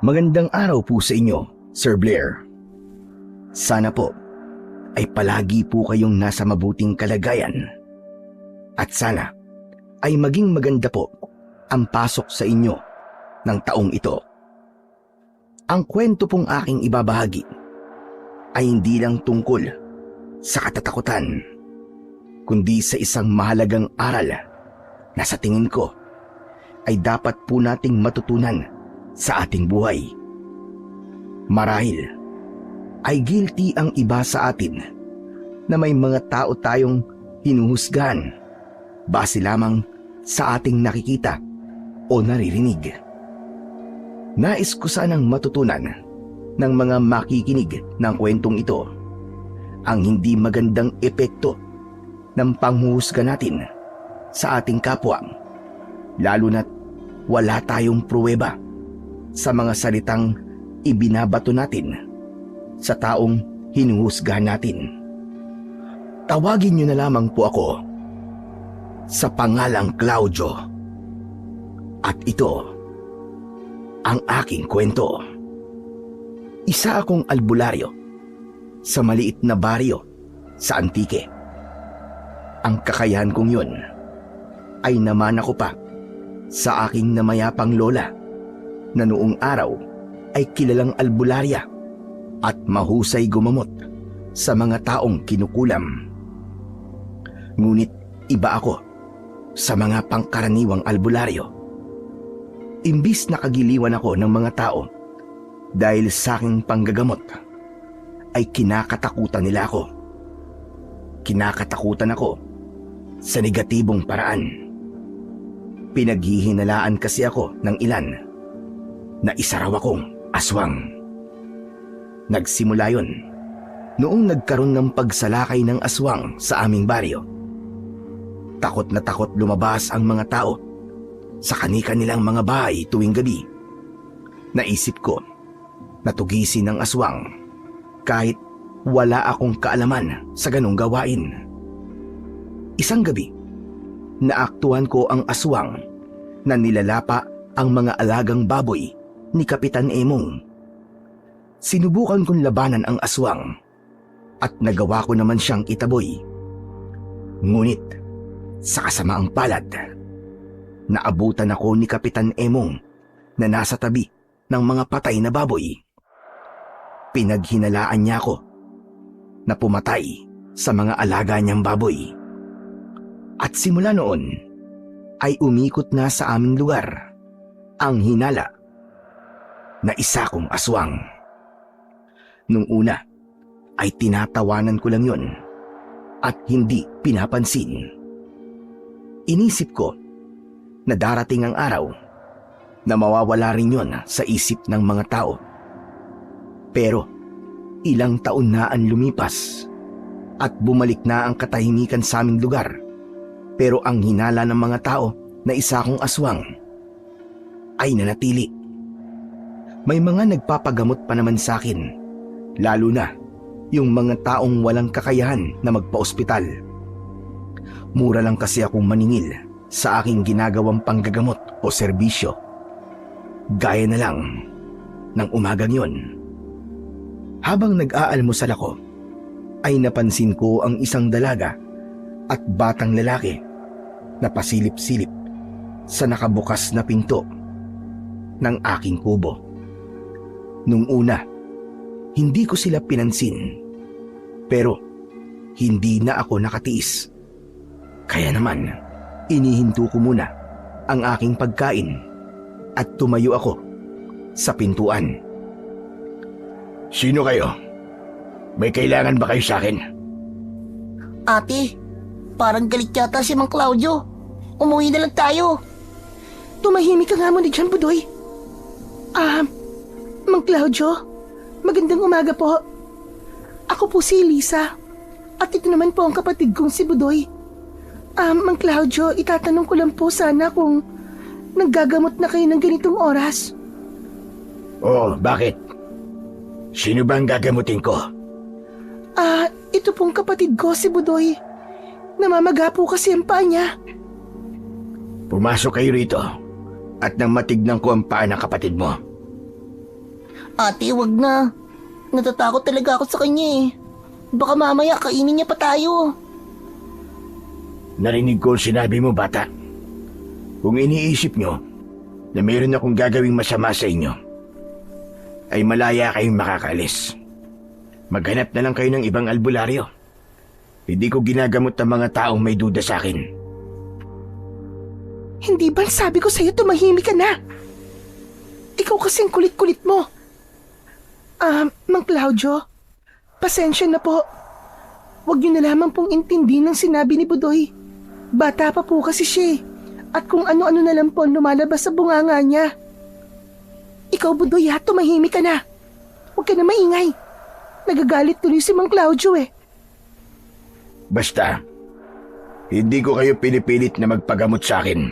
Magandang araw po sa inyo, Sir Blair. Sana po ay palagi po kayong nasa mabuting kalagayan. At sana ay maging maganda po ang pasok sa inyo ng taong ito. Ang kwento pong aking ibabahagi ay hindi lang tungkol sa katatakutan, kundi sa isang mahalagang aral na sa tingin ko ay dapat po nating matutunan sa ating buhay. Marahil ay guilty ang iba sa atin na may mga tao tayong hinuhusgahan base lamang sa ating nakikita o naririnig. Nais ko sanang matutunan ng mga makikinig ng kwentong ito ang hindi magandang epekto ng panghuhusga natin sa ating kapwa, lalo na't wala tayong pruweba sa mga salitang ibinabato natin sa taong hinuhusgahan natin. Tawagin niyo na lamang po ako sa pangalang Claudio. At ito ang aking kwento. Isa akong albularyo sa maliit na baryo sa Antique. Ang kakayahan kong yun ay namana ko pa sa aking namayapang lola na noong araw ay kilalang albularya at mahusay gumamot sa mga taong kinukulam. Ngunit iba ako sa mga pangkaraniwang albularyo. Imbis na kagiliwan ako ng mga tao dahil sa aking panggagamot, ay kinakatakutan nila ako. Kinakatakutan ako sa negatibong paraan. Pinaghihinalaan kasi ako ng ilan na isa raw akong aswang. Nagsimula yon noong nagkaroon ng pagsalakay ng aswang sa aming baryo. Takot na takot lumabas ang mga tao sa kani-kanilang mga bahay tuwing gabi. Naisip ko na tugisin ng aswang kahit wala akong kaalaman sa ganong gawain. Isang gabi, naaktuhan ko ang aswang na nilalapa ang mga alagang baboy ni Kapitan Emong. Sinubukan kong labanan ang aswang at nagawa ko naman siyang itaboy. Ngunit sa kasamaang palad, naabutan ako ni Kapitan Emong na nasa tabi ng mga patay na baboy. Pinaghinalaan niya ako na pumatay sa mga alaga niyang baboy. At simula noon ay umikot na sa aming lugar ang hinala na isa kong aswang. Nung una ay tinatawanan ko lang yon at hindi pinapansin. Inisip ko na darating ang araw na mawawala rin yon sa isip ng mga tao. Pero ilang taon na ang lumipas at bumalik na ang katahimikan sa aming lugar. Pero ang hinala ng mga tao na isa kong aswang ay nanatili. May mga nagpapagamot pa naman sa akin, lalo na yung mga taong walang kakayahan na magpa-ospital. Mura lang kasi akong maningil sa aking ginagawang panggagamot o serbisyo. Gaya na lang ng umagang yon. Habang nag-aalmusal ako, ay napansin ko ang isang dalaga at batang lalaki na pasilip-silip sa nakabukas na pinto ng aking kubo. Nung una, hindi ko sila pinansin, pero hindi na ako nakatiis. Kaya naman, inihinto ko muna ang aking pagkain at tumayo ako sa pintuan. Sino kayo? May kailangan ba kayo sa akin? Ate, parang galit yata si Mang Claudio. Umuwi na lang tayo. Tumahimik ka nga muna dyan, Budoy. Mang Claudio, magandang umaga po. Ako po si Lisa. At ito naman po ang kapatid kong si Budoy. Mang Claudio, itatanong ko lang po sana kung naggagamot na kayo ng ganitong oras. Oh, bakit? Sino ba ang gagamutin ko? Ito pong kapatid ko si Budoy. Namamaga po kasi ang paa niya. Pumasok kayo rito at nang matignan ko ang paa ng kapatid mo. Ate, wag na. Natatakot talaga ako sa kanya eh. Baka mamaya kainin niya pa tayo. Narinig ko ang sinabi mo, bata. Kung iniisip nyo na mayroon akong gagawing masama sa inyo, ay malaya kayong makakaalis. Maghanap na lang kayo ng ibang albularyo. Hindi ko ginagamot ang mga taong may duda sa akin. Hindi ba sabi ko sa'yo tumahimik ka na? Ikaw kasing kulit-kulit mo. Mang Claudio, pasensya na po. Huwag niyo na lamang pong intindi ng sinabi ni Budoy. Bata pa po kasi siya at kung ano-ano na lang po ang lumalabas sa bunganga niya. Ikaw, Budoy, tumahimik ka na. Huwag ka na maingay. Nagagalit tuloy si Mang Claudio eh. Basta, hindi ko kayo pinipilit na magpagamot sa akin.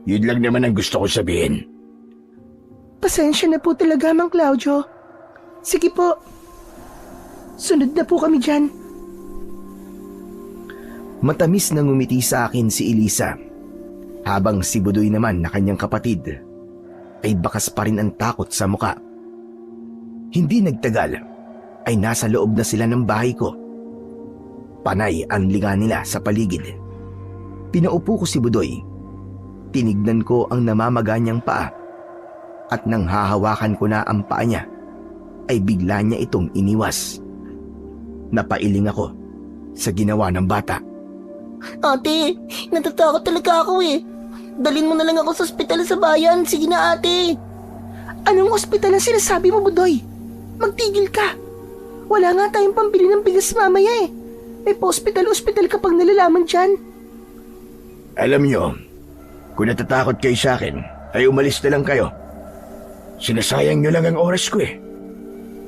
Yun lang naman ang gusto ko sabihin. Pasensya na po talaga, Mang Claudio. Sige po. Sunod na po kami dyan. Matamis na ngumiti sa akin si Elisa, habang si Budoy naman na kanyang kapatid ay bakas pa rin ang takot sa muka. Hindi nagtagal ay nasa loob na sila ng bahay ko. Panay ang linga nila sa paligid. Pinaupo ko si Budoy. Tinignan ko ang namamaga niyang paa at nang hahawakan ko na ang paa niya ay bigla niya itong iniwas. Napailing ako sa ginawa ng bata. Ate, natatakot talaga ako eh. Dalhin mo na lang ako sa ospital sa bayan. Sige na, ate. Anong ospital ang sinasabi mo, Budoy? Magtigil ka. Wala nga tayong pambili ng bigas mamaya eh. May pa-ospital ka pang nalalaman dyan. Alam niyo, kung natatakot kayo sa akin, ay umalis na lang kayo. Sinasayang niyo lang ang oras ko eh.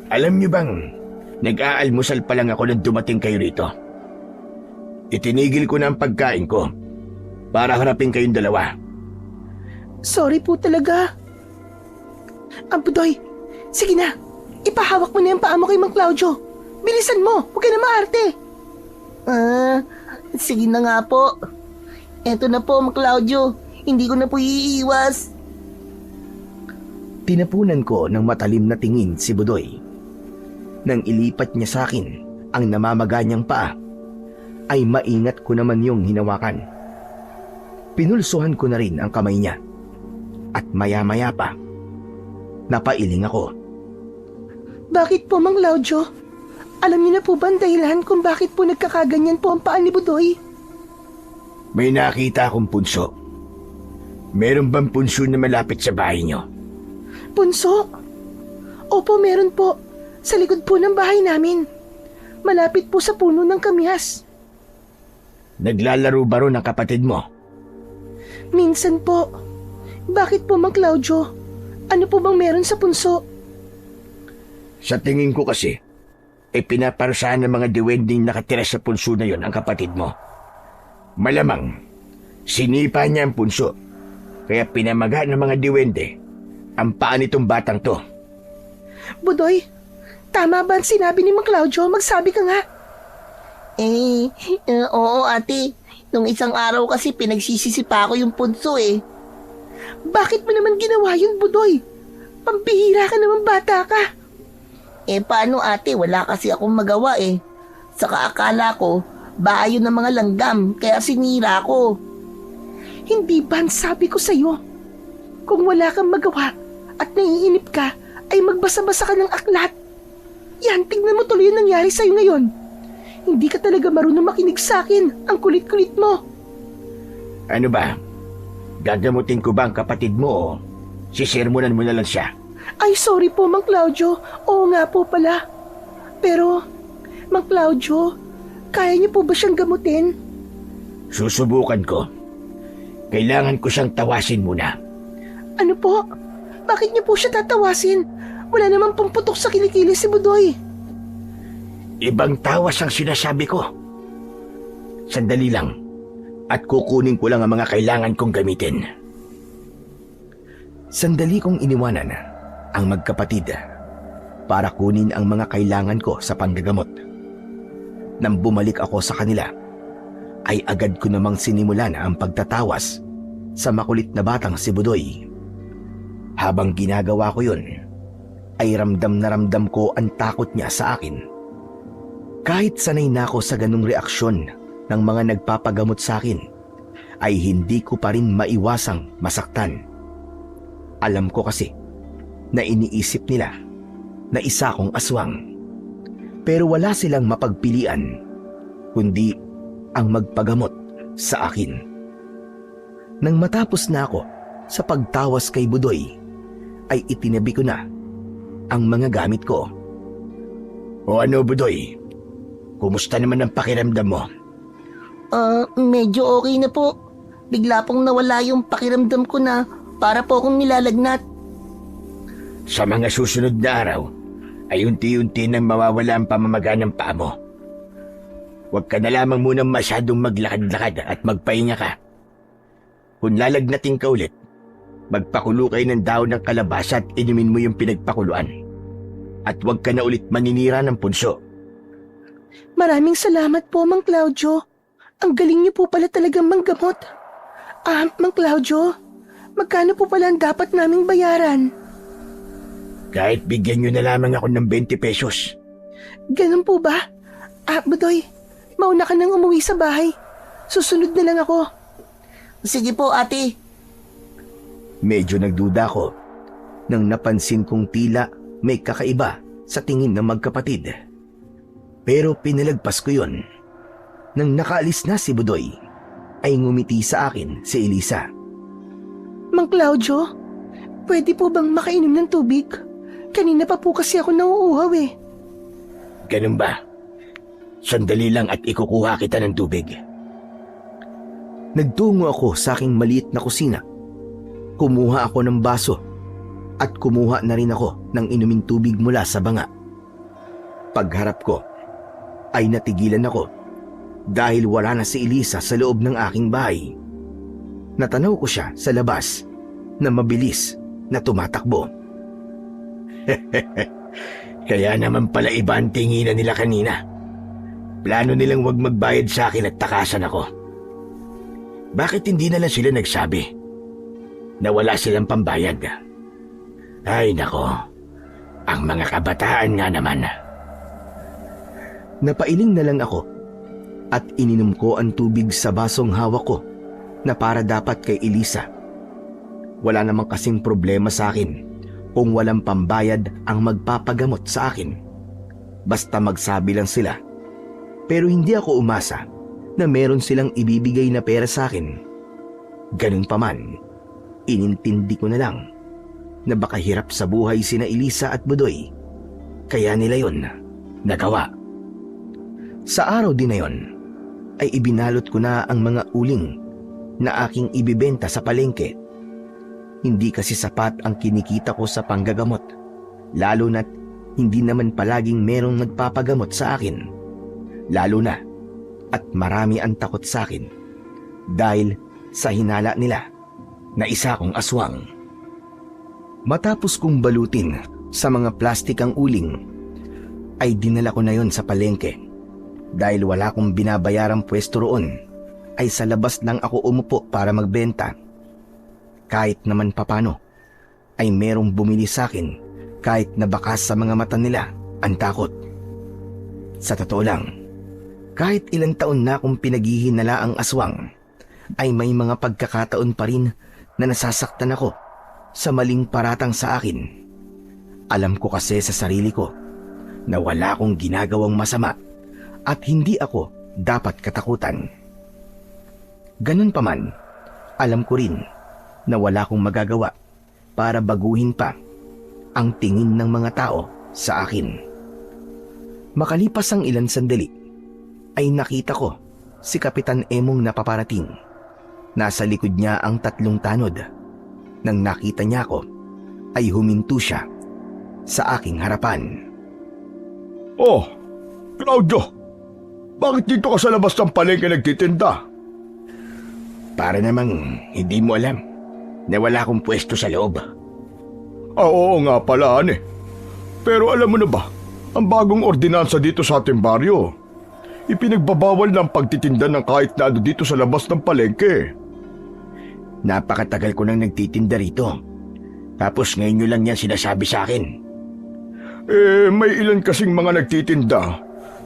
Alam niyo bang, nag-aalmusal pa lang ako nang dumating kayo rito. Itinigil ko na ang pagkain ko para harapin kayong dalawa. Sorry po talaga. Budoy, sige na. Ipahawak mo na yung paa mo kay Mang Claudio. Bilisan mo, huwag ka na maarte. Sige na nga po. Eto na po, Mang Claudio. Hindi ko na po iiwas. Tinapunan ko ng matalim na tingin si Budoy. Nang ilipat niya sa akin ang namamaga niyang paa, ay maingat ko naman yung hinawakan. Pinulsuhan ko na rin ang kamay niya. At maya-maya pa, napailing ako. Bakit po, Mang Claudio? Alam niyo na po ba ang dahilan kung bakit po nagkakaganyan po ang paa ni Budoy? May nakita akong punso. Meron bang punso na malapit sa bahay niyo? Punso? Opo, meron po. Sa likod po ng bahay namin. Malapit po sa puno ng kamyas. Naglalaro ba ron ang kapatid mo? Minsan po. Bakit po, Mang Claudio? Ano po bang meron sa punso? Sa tingin ko kasi, pinaparusahan ng mga diwending nakatira sa punso na yon ang kapatid mo. Malamang, sinipa niya ang punso, kaya pinamaga ng mga diwende ang paa nitong batang to. Budoy, tama ba ang sinabi ni Mang Claudio? Magsabi ka nga. Oo ate. Nung isang araw kasi pinagsisisipa ko yung punso eh. Bakit mo naman ginawa yun, Budoy? Pambihira ka naman, bata ka. Paano ate? Wala kasi akong magawa eh. Saka akala ko, bahay yun ng mga langgam, kaya sinira ko. Hindi ba ang sabi ko sa'yo? Kung wala kang magawa at naiinip ka, ay magbasa-basa ka ng aklat. Yan, tignan mo tuloy yung nangyari sa'yo ngayon. Hindi ka talaga marunong makinig sa akin. Ang kulit-kulit mo. Ano ba? Gagamutin ko ba ang kapatid mo o sisermonan mo na lang siya? Ay, sorry po, Mang Claudio. Oo nga po pala. Pero, Mang Claudio, kaya niyo po ba siyang gamutin? Susubukan ko. Kailangan ko siyang tawasin muna. Ano po? Bakit niyo po siya tatawasin? Wala naman pong putok sa kilikili si Budoy. Ibang tawas ang sinasabi ko. Sandali lang at kukunin ko lang ang mga kailangan kong gamitin. Sandali kong iniwanan ang magkapatid para kunin ang mga kailangan ko sa panggagamot. Nang bumalik ako sa kanila, ay agad ko namang sinimulan ang pagtatawas sa makulit na batang si Budoy. Habang ginagawa ko yun, ay ramdam na ramdam ko ang takot niya sa akin. Kahit sanay na ako sa ganung reaksyon ng mga nagpapagamot sa akin, ay hindi ko pa rin maiwasang masaktan. Alam ko kasi na iniisip nila na isa akong aswang. Pero wala silang mapagpilian kundi ang magpagamot sa akin. Nang matapos na ako sa pagtawas kay Budoy, ay itinabi ko na ang mga gamit ko. O ano, Budoy? Kumusta naman ang pakiramdam mo? Medyo okay na po. Bigla pong nawala yung pakiramdam ko na para po akong nilalagnat. Sa mga susunod na araw, ay unti-unti nang mawawala ang pamamaga ng paa mo. Huwag ka na lamang munang masyadong maglakad-lakad at magpahinga ka. Kung lalagnatin ka ulit, magpakulo kayo ng daon ng kalabasa at inumin mo yung pinagpakuluan. At huwag ka na ulit maninira ng punso. Maraming salamat po, Mang Claudio. Ang galing niyo po pala talagang manggamot. Mang Claudio, magkano po pala ang dapat naming bayaran? Kahit bigyan nyo na lamang ako ng 20 pesos. Ganun po ba? Budoy, mauna ka nang umuwi sa bahay. Susunod na lang ako. Sige po, ate. Medyo nagduda ko nang napansin kong tila may kakaiba sa tingin ng magkapatid. Pero pinalagpas ko yon. Nang nakaalis na si Budoy, ay ngumiti sa akin si Elisa. Mang Claudio, pwede po bang makainom ng tubig? Kanina pa po kasi ako nauuhaw eh. Ganun ba? Sandali lang at ikukuha kita ng tubig. Nagtungo ako sa aking maliit na kusina. Kumuha ako ng baso at kumuha na rin ako ng inuming tubig mula sa banga. Pagharap ko ay natigilan ako dahil wala na si Elisa sa loob ng aking bahay. Natanaw ko siya sa labas na mabilis na tumatakbo. Kaya naman pala iba ang tinginan nila kanina. Plano nilang wag magbayad sa akin at takasan ako. Bakit hindi na lang sila nagsabi na wala silang pambayad? Ay nako, ang mga kabataan nga naman. Napailing na lang ako at ininom ko ang tubig sa basong hawak ko na para dapat kay Elisa. Wala namang kasing problema sa akin kung walang pambayad ang magpapagamot sa akin. Basta magsabi lang sila. Pero hindi ako umasa na meron silang ibibigay na pera sa akin. Ganun pa man, inintindi ko na lang na baka hirap sa buhay sina Elisa at Budoy. Kaya nila yon nagawa. Sa araw din na yon, ay ibinalot ko na ang mga uling na aking ibibenta sa palengke. Hindi kasi sapat ang kinikita ko sa panggagamot, lalo na't hindi naman palaging merong nagpapagamot sa akin. Lalo na at marami ang takot sa akin dahil sa hinala nila na isa kong aswang. Matapos kong balutin sa mga plastik ang uling, ay dinala ko na yon sa palengke. Dahil wala kong binabayarang pwesto roon, ay sa labas lang ako umupo para magbenta. Kahit naman papano, ay merong bumili sa akin kahit nabakas sa mga mata nila ang takot. Sa totoo lang, kahit ilang taon na akong pinaghihinala ang aswang, ay may mga pagkakataon pa rin na nasasaktan ako sa maling paratang sa akin. Alam ko kasi sa sarili ko na wala akong ginagawang masama at hindi ako dapat katakutan. Ganun pa man, alam ko rin na wala akong magagawa para baguhin pa ang tingin ng mga tao sa akin. Makalipas ang ilang sandali, ay nakita ko si Kapitan Emong na paparating. Nasa likod niya ang 3 tanod. Nang nakita niya ako, ay huminto siya sa aking harapan. Oh, Claudio! Bakit dito ka sa labas ng palengke nagtitinda? Para namang hindi mo alam na wala akong pwesto sa loob. Oo nga pala, ane. Pero alam mo na ba, ang bagong ordinansa dito sa ating baryo, ipinagbabawal ng pagtitinda ng kahit na ano dito sa labas ng palengke. Napakatagal ko nang nagtitinda rito. Tapos ngayon nyo lang yan sinasabi sa akin. May ilan kasing mga nagtitinda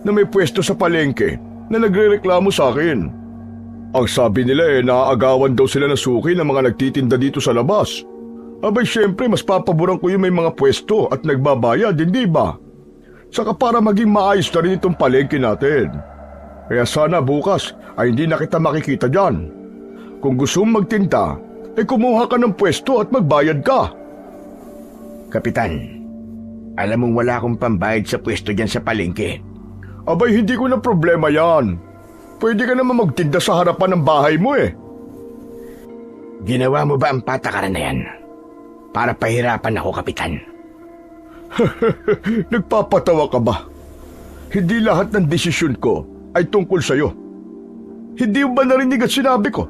na may pwesto sa palengke na nagrereklamo sa akin. Ang sabi nila naaagawan daw sila ng suki ng mga nagtitinda dito sa labas. Abay syempre mas papaboran ko yung may mga pwesto at nagbabayad, hindi ba? Saka para maging maayos na rin itong palengke natin. Kaya sana bukas ay hindi na kita makikita dyan. Kung gusto mong magtinda, kumuha ka ng pwesto at magbayad ka. Kapitan, alam mong wala akong pambayad sa pwesto dyan sa palengke. Abay hindi ko na problema yan. Pwede ka naman magtinda sa harapan ng bahay mo Ginawa mo ba ang patakaran na yan? Para pahirapan ako, Kapitan. Nagpapatawa ka ba? Hindi lahat ng desisyon ko ay tungkol sa'yo. Hindi mo ba narinig at sinabi ko?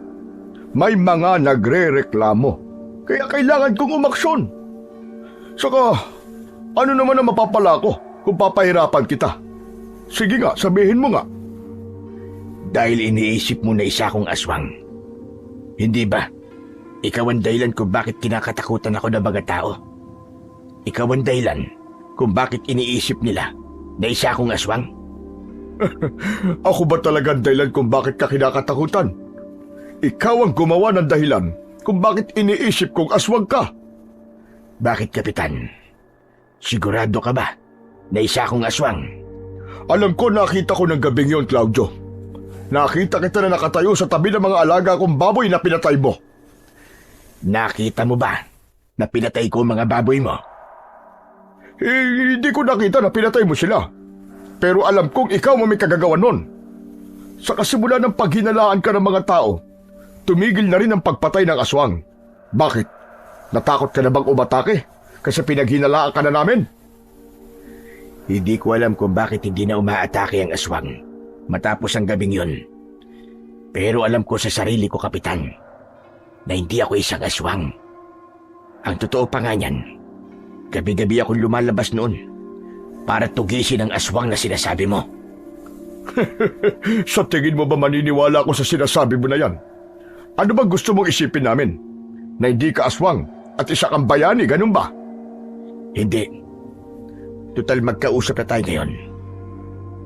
May mga nagre-reklamo. Kaya kailangan kong umaksyon. Saka, ano naman ang mapapala ko kung papahirapan kita? Sige nga, sabihin mo nga. Dahil iniisip mo na isa akong aswang. Hindi ba? Ikaw ang dahilan kung bakit kinakatakutan ako ng mga tao. Ikaw ang dahilan kung bakit iniisip nila na isa akong aswang. Ako ba talaga ang dahilan kung bakit ka kinakatakutan? Ikaw ang gumawa ng dahilan kung bakit iniisip kong aswang ka. Bakit, Kapitan? Sigurado ka ba na isa akong aswang? Alam ko nakita ko ng gabing yon, Claudio. Nakita kita na nakatayo sa tabi ng mga alaga kong baboy na pinatay mo. Nakita mo ba na pinatay ko ang mga baboy mo? Hindi ko nakita na pinatay mo sila. Pero alam kong ikaw ang may kagagawan nun. Sa kasimula ng paghinalaan ka ng mga tao, tumigil na rin ang pagpatay ng aswang. Bakit? Natakot ka na bang umatake kasi pinaghinalaan ka na namin? Hindi ko alam kung bakit hindi na umaatake ang aswang matapos ang gabing yun. Pero alam ko sa sarili ko, Kapitan, na hindi ako isang aswang. Ang totoo pa nga niyan, gabi-gabi akong lumalabas noon para tugisin ang aswang na sinasabi mo. Sa tingin mo ba maniniwala ako sa sinasabi mo na yan? Ano bang gusto mong isipin namin? Na hindi ka aswang at isa kang bayani, ganun ba? Hindi. Total magkausap na tayo ngayon.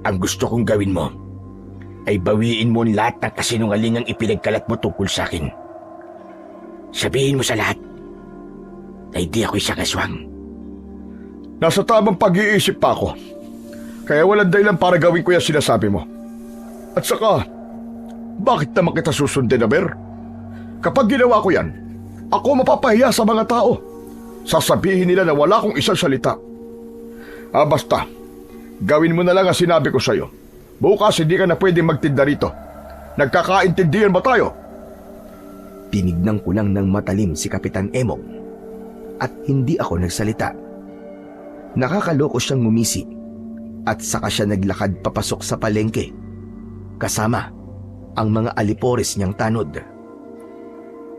Ang gusto kong gawin mo ay bawiin mo lahat ng kasinungalingang ipinagkalat mo tungkol sa akin. Sabihin mo sa lahat na hindi ako isang aswang. Nasa tamang pag-iisip pa ako. Kaya walang dahilan para gawin ko yung sinasabi mo. At saka, bakit naman kita susundin, Aber? Kapag ginawa ko yan, ako mapapahiya sa mga tao. Sasabihin nila na wala akong isang salita. Basta, gawin mo na lang ang sinabi ko sa'yo. Bukas hindi ka na pwedeng magtinda rito. Nagkakaintindihan ba tayo? Tinignan ko lang ng matalim si Kapitan Emong at hindi ako nagsalita. Nakakaloko siyang ngumisi at saka siya naglakad papasok sa palengke kasama ang mga alipores niyang tanod.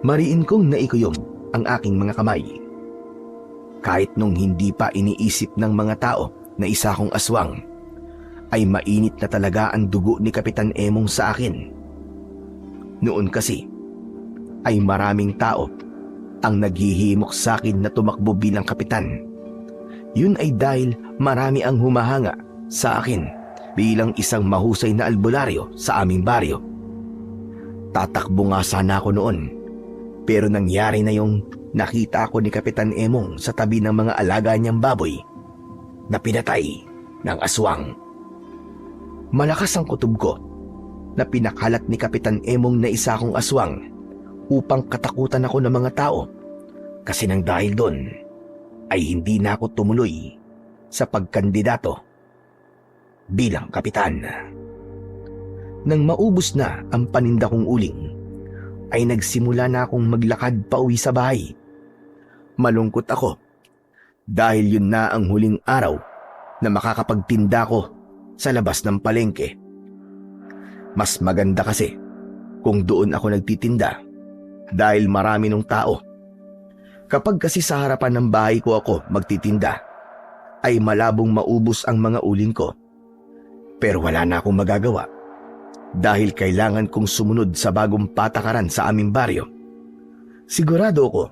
Mariin kong naikuyom ang aking mga kamay. Kahit nung hindi pa iniisip ng mga tao na isa akong aswang, ay mainit na talaga ang dugo ni Kapitan Emong sa akin. Noon kasi, ay maraming tao ang naghihimok sa akin na tumakbo bilang kapitan. Yun ay dahil marami ang humahanga sa akin bilang isang mahusay na albularyo sa aming baryo. Tatakbo nga sana ako noon, pero nangyari na yung nakita ako ni Kapitan Emong sa tabi ng mga alaga niyang baboy na pinatay ng aswang. Malakas ang kutob ko na pinakalat ni Kapitan Emong na isa akong aswang upang katakutan ako ng mga tao, kasi nang dahil doon ay hindi na ako tumuloy sa pagkandidato bilang kapitan. Nang maubos na ang paninda kong uling, ay nagsimula na akong maglakad pauwi sa bahay. Malungkot ako dahil yun na ang huling araw na makakapagtinda ko sa labas ng palengke. Mas maganda kasi kung doon ako nagtitinda dahil marami ng tao. Kapag kasi sa harapan ng bahay ko ako magtitinda, ay malabong maubos ang mga uling ko. Pero wala na akong magagawa dahil kailangan kong sumunod sa bagong patakaran sa aming baryo. Sigurado ako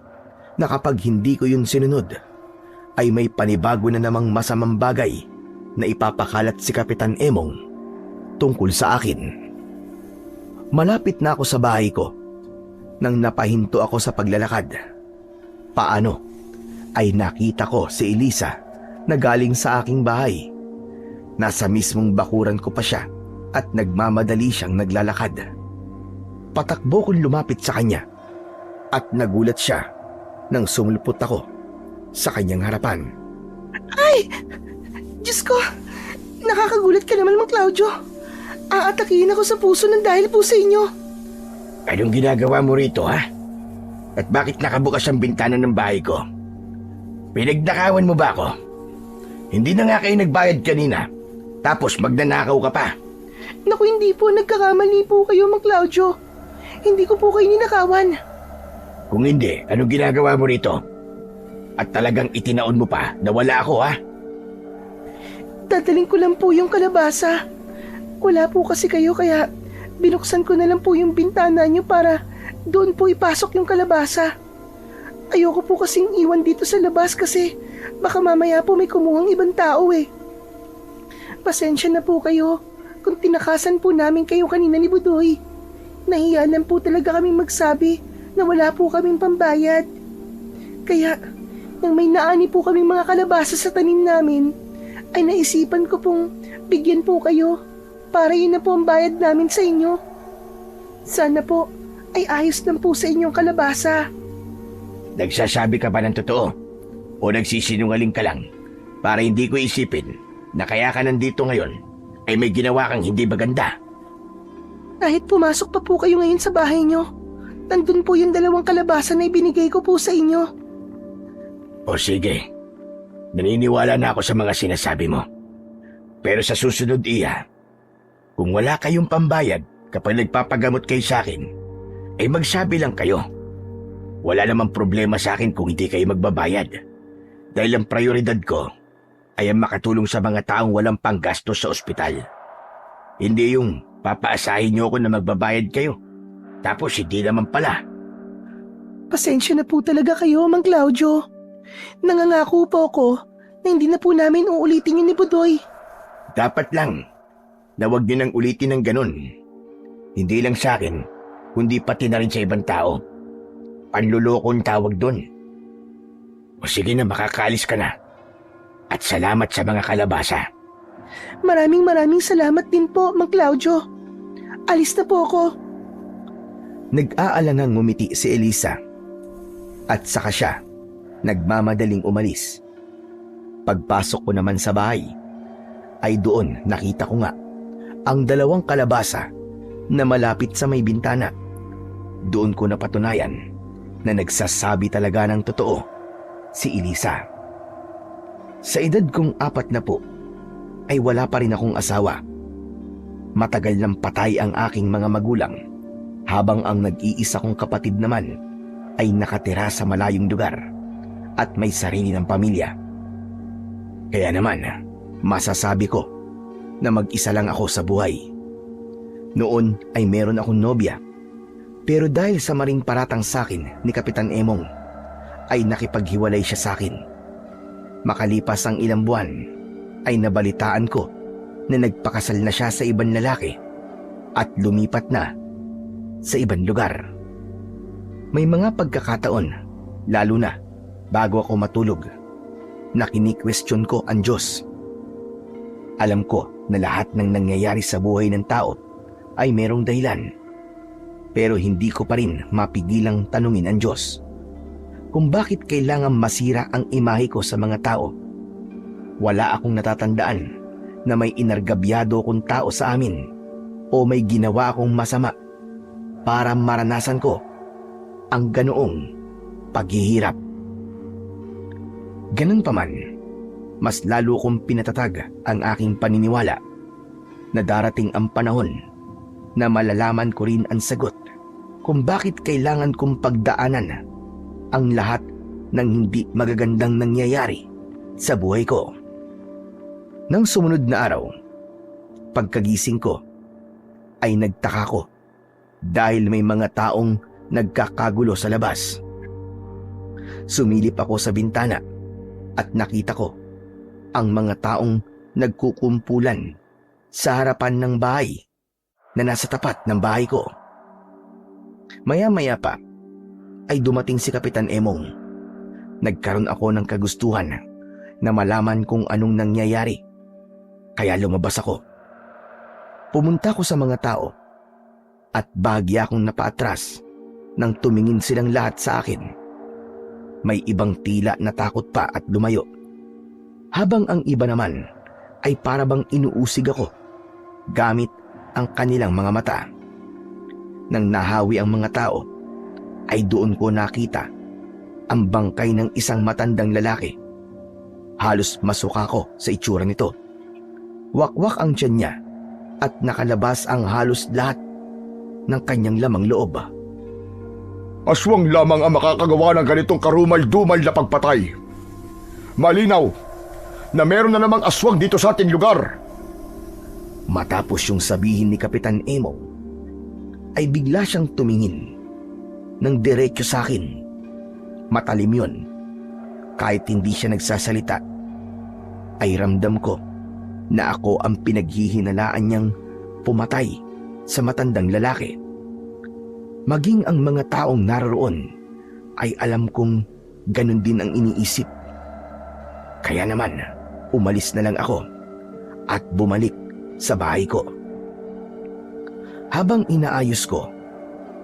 na kapag hindi ko yun sinunod, ay may panibago na namang masamang bagay na ipapakalat si Kapitan Emong tungkol sa akin. Malapit na ako sa bahay ko nang napahinto ako sa paglalakad. Paano ay nakita ko si Elisa na galing sa aking bahay. Nasa mismong bakuran ko pa siya at nagmamadali siyang naglalakad. Patakbo kong lumapit sa kanya at nagulat siya nang sumulpot ako sa kanyang harapan. Ay! Diyos ko! Nakakagulat ka naman, Mang Claudio. Aatakihin ako sa puso ng dahil po sa inyo. Anong ginagawa mo rito, ha? At bakit nakabukas ang bintana ng bahay ko? Pinagnakawan mo ba ako? Hindi na nga kayo nagbayad kanina, tapos magnanakaw ka pa. Naku, hindi po. Nagkakamali po kayo, Mang Claudio. Hindi ko po kayo ninakawan. Kung hindi, anong ginagawa mo rito? At talagang itinaon mo pa na wala ako, ha? Dadaling ko lang po yung kalabasa. Wala po kasi kayo kaya binuksan ko na lang po yung bintana niyo para doon po ipasok yung kalabasa. Ayoko po kasing iwan dito sa labas kasi baka mamaya po may kumuhang ibang tao eh. Pasensya na po kayo kung tinakasan po namin kayo kanina ni Budoy. Nahiya lang po talaga kaming magsabi na wala po kaming pambayad. Kaya nang may naani po kaming mga kalabasa sa tanim namin, ay naisipan ko pong bigyan po kayo para yun na po ang bayad namin sa inyo. Sana po ay ayos lang po sa inyong kalabasa. Nagsasabi ka ba ng totoo? O nagsisinungaling ka lang para hindi ko isipin na kaya ka nandito ngayon ay may ginawa kang hindi maganda? Kahit pumasok pa po kayo ngayon sa bahay nyo, nandun po yung 2 kalabasa na ibinigay ko po sa inyo. O sige, naniniwala na ako sa mga sinasabi mo. Pero sa susunod, Iya, kung wala kayong pambayad kapag nagpapagamot kayo sa akin, ay magsabi lang kayo. Wala namang problema sa akin kung hindi kayo magbabayad. Dahil ang prioridad ko ay ang makatulong sa mga taong walang panggastos sa ospital. Hindi yung papaasahin niyo ako na magbabayad kayo. Tapos hindi naman pala. Pasensya na po talaga kayo, Mang Claudio. Nangangako po ako na hindi na po namin uulitin yun ni Budoy. Dapat lang na huwag niyo nang ulitin ng ganun. Hindi lang sa akin, kundi pati na rin sa ibang tao. Panlulokong tawag doon. O sige na, makakaalis ka na. At salamat sa mga kalabasa. Maraming salamat din po, Mang Claudio. Alis na po ako. Nag-aalangang ngumiti si Elisa. At saka siya, nagmamadaling umalis. Pagpasok ko naman sa bahay, ay doon nakita ko nga ang 2 kalabasa na malapit sa may bintana. Doon ko napatunayan na nagsasabi talaga ng totoo si Elisa. Sa edad kong 40 ay wala pa rin akong asawa. Matagal nang patay ang aking mga magulang, habang ang nag-iisa kong kapatid naman ay nakatira sa malayong lugar at may sarili ng pamilya. Kaya naman, masasabi ko na mag-isa lang ako sa buhay. Noon ay meron akong nobya, pero dahil sa maring paratang sa akin ni Kapitan Emong, ay nakipaghiwalay siya sa akin. Makalipas ang ilang buwan, ay nabalitaan ko na nagpakasal na siya sa ibang lalaki at lumipat na sa ibang lugar. May mga pagkakataon, lalo na bago ako matulog, na kini-question ko ang Diyos. Alam ko na lahat ng nangyayari sa buhay ng tao ay merong dahilan, pero hindi ko pa rin mapigilang tanungin ang Diyos kung bakit kailangan masira ang imahe ko sa mga tao. Wala akong natatandaan na may inargabyado kong tao sa amin o may ginawa akong masama para maranasan ko ang ganoong paghihirap. Ganun pa man, mas lalo kong pinatatag ang aking paniniwala na darating ang panahon na malalaman ko rin ang sagot kung bakit kailangan kong pagdaanan ang lahat ng hindi magagandang nangyayari sa buhay ko. Nang sumunod na araw, pagkagising ko, ay nagtaka ko dahil may mga taong nagkakagulo sa labas. Sumilip ako sa bintana at nakita ko ang mga taong nagkukumpulan sa harapan ng bahay na nasa tapat ng bahay ko. Maya-maya pa ay dumating si Kapitan Emong. Nagkaroon ako ng kagustuhan na malaman kung anong nangyayari. Kaya lumabas ako. Pumunta ko sa mga tao at bahagya akong napaatras nang tumingin silang lahat sa akin. May ibang tila na takot pa at lumayo. Habang ang iba naman ay parabang inuusig ako gamit ang kanilang mga mata. Nang nahawi ang mga tao, ay doon ko nakita ang bangkay ng isang matandang lalaki. Halos masuka ko sa itsura nito. Wakwak ang tiyan niya at nakalabas ang halos lahat ng kanyang lamang loob. Aswang lamang ang makakagawa ng ganitong karumal-dumal na pagpatay. Malinaw na meron na namang aswang dito sa ating lugar. Matapos yung sabihin ni Kapitan Emong, ay bigla siyang tumingin ng diretso sa akin. Matalim yun. Kahit hindi siya nagsasalita, ay ramdam ko na ako ang pinaghihinalaan niyang pumatay sa matandang lalaki. Maging ang mga taong naroroon ay alam kong ganun din ang iniisip. Kaya naman, umalis na lang ako at bumalik sa bahay ko. Habang inaayos ko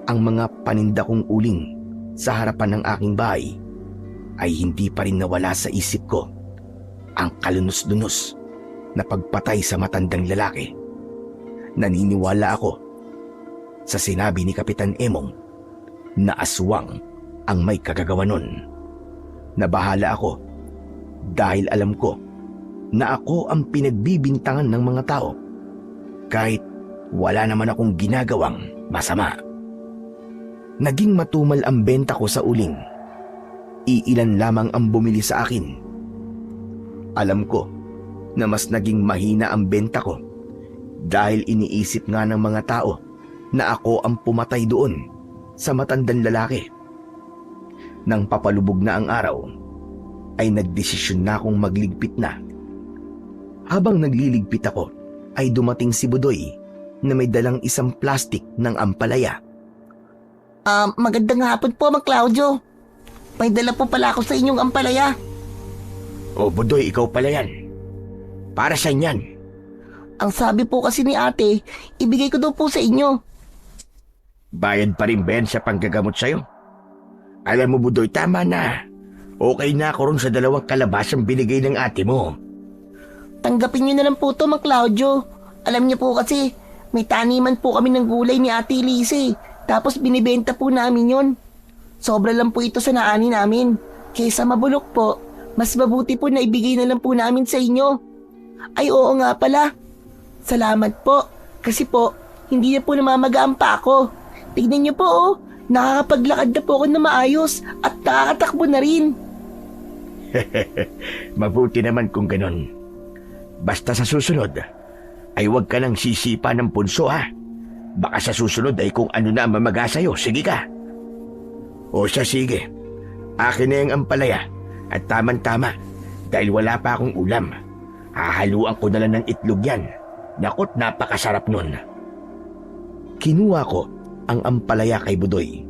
ang mga paninda kong uling sa harapan ng aking bahay, ay hindi pa rin nawala sa isip ko ang kalunos-lunos na pagpatay sa matandang lalaki. Naniniwala ako sa sinabi ni Kapitan Emong na aswang ang may kagagawa nun. Nabahala ako dahil alam ko na ako ang pinagbibintangan ng mga tao kahit wala naman akong ginagawang masama. Naging matumal ang benta ko sa uling. Iilan lamang ang bumili sa akin. Alam ko na mas naging mahina ang benta ko dahil iniisip nga ng mga tao na ako ang pumatay doon sa matandang lalaki. Nang papalubog na ang araw, ay nagdesisyon na akong magligpit na. Habang nagliligpit ako, ay dumating si Budoy na may dalang isang plastik ng ampalaya. Magandang hapon po, Mang Claudio. May dala po pala ako sa inyong ampalaya. O Budoy, ikaw pala yan. Para saan yan? Ang sabi po kasi ni ate, ibigay ko daw po sa inyo. Bayad pa rin ba yan sa panggagamot sa'yo? Alam mo Budoy, tama na. Okay na ako ron sa 2 kalabasang binigay ng ate mo. Tanggapin niyo na lang po to, Mang Claudio. Alam niyo po kasi, may taniman po kami ng gulay ni Ate Elise. Tapos binibenta po namin yon. Sobra lang po ito sa naani namin. Kaysa mabulok po, mas mabuti po na ibigay na lang po namin sa inyo. Ay oo nga pala. Salamat po. Kasi po, hindi na po namamagaan pa ako. Tignan niyo po oh, nakakapaglakad na po ako na maayos at nakakatakbo na rin. Mabuti naman kung ganon. Basta sa susunod, ay huwag ka nang sisipa ng punso ha. Baka sa susunod ay kung ano na mamaga sa'yo, sige ka. O siya sige, akin na yung ampalaya at tamang-tama dahil wala pa akong ulam. Hahaluan ko na lang ng itlog yan. Nako't napakasarap nun. Kinuha ko ang ampalaya kay Budoy.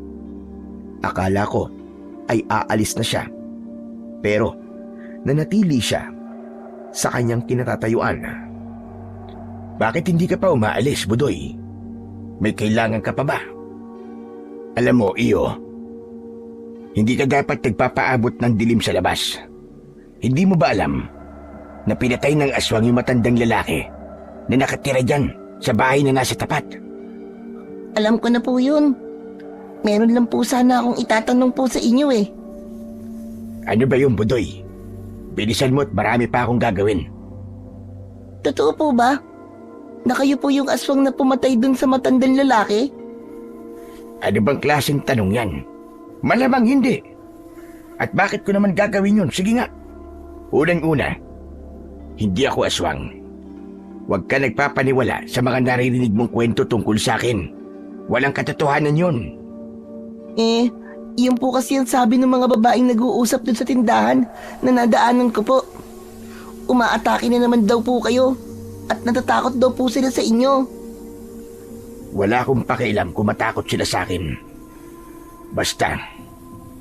Akala ko ay aalis na siya. Pero nanatili siya sa kanyang kinatatayuan. Bakit hindi ka pa umaalis, Budoy? May kailangan ka pa ba? Alam mo, Iyo, hindi ka dapat nagpapaabot ng dilim sa labas. Hindi mo ba alam na pinatay ng aswang yung matandang lalaki na nakatira dyan sa bahay na nasa tapat? Alam ko na po yun. Meron lang po sana akong itatanong po sa inyo eh. Ano ba yung Budoy? Bilisan mo at marami pa akong gagawin. Totoo po ba? Na kayo po yung aswang na pumatay dun sa matandang lalaki? Ano bang klaseng tanong yan? Malamang hindi. At bakit ko naman gagawin yun? Sige nga. Unang-una, hindi ako aswang. Huwag ka nagpapaniwala sa mga naririnig mong kwento tungkol sa akin. Walang katotohanan yun. Iyon po kasi ang sabi ng mga babaeng nag-uusap dun sa tindahan na nadaanan ko po. Umaatake na naman daw po kayo at natatakot daw po sila sa inyo. Wala akong pakialam kung matakot sila sa akin. Basta,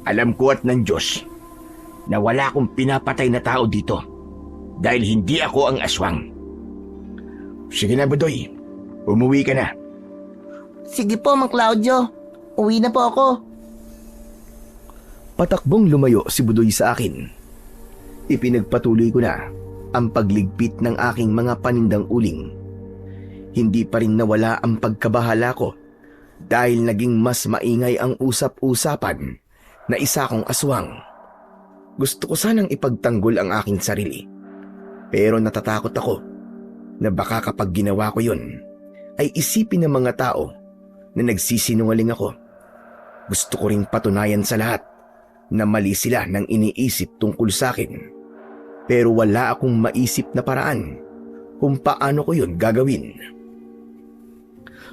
alam ko at ng Diyos na wala akong pinapatay na tao dito dahil hindi ako ang aswang. Sige na, Budoy. Umuwi ka na. Sige po, Mang Claudio. Uwi na po ako. Patakbong lumayo si Budoy sa akin. Ipinagpatuloy ko na ang pagligpit ng aking mga panindang uling. Hindi pa rin nawala ang pagkabahala ko dahil naging mas maingay ang usap-usapan na isa kong aswang. Gusto ko sanang ipagtanggol ang aking sarili. Pero natatakot ako na baka kapag ginawa ko yun, ay isipin ng mga tao na nagsisinungaling ako. Gusto ko ring patunayan sa lahat na mali sila ng iniisip tungkol sa akin. Pero wala akong maisip na paraan kung paano ko yun gagawin.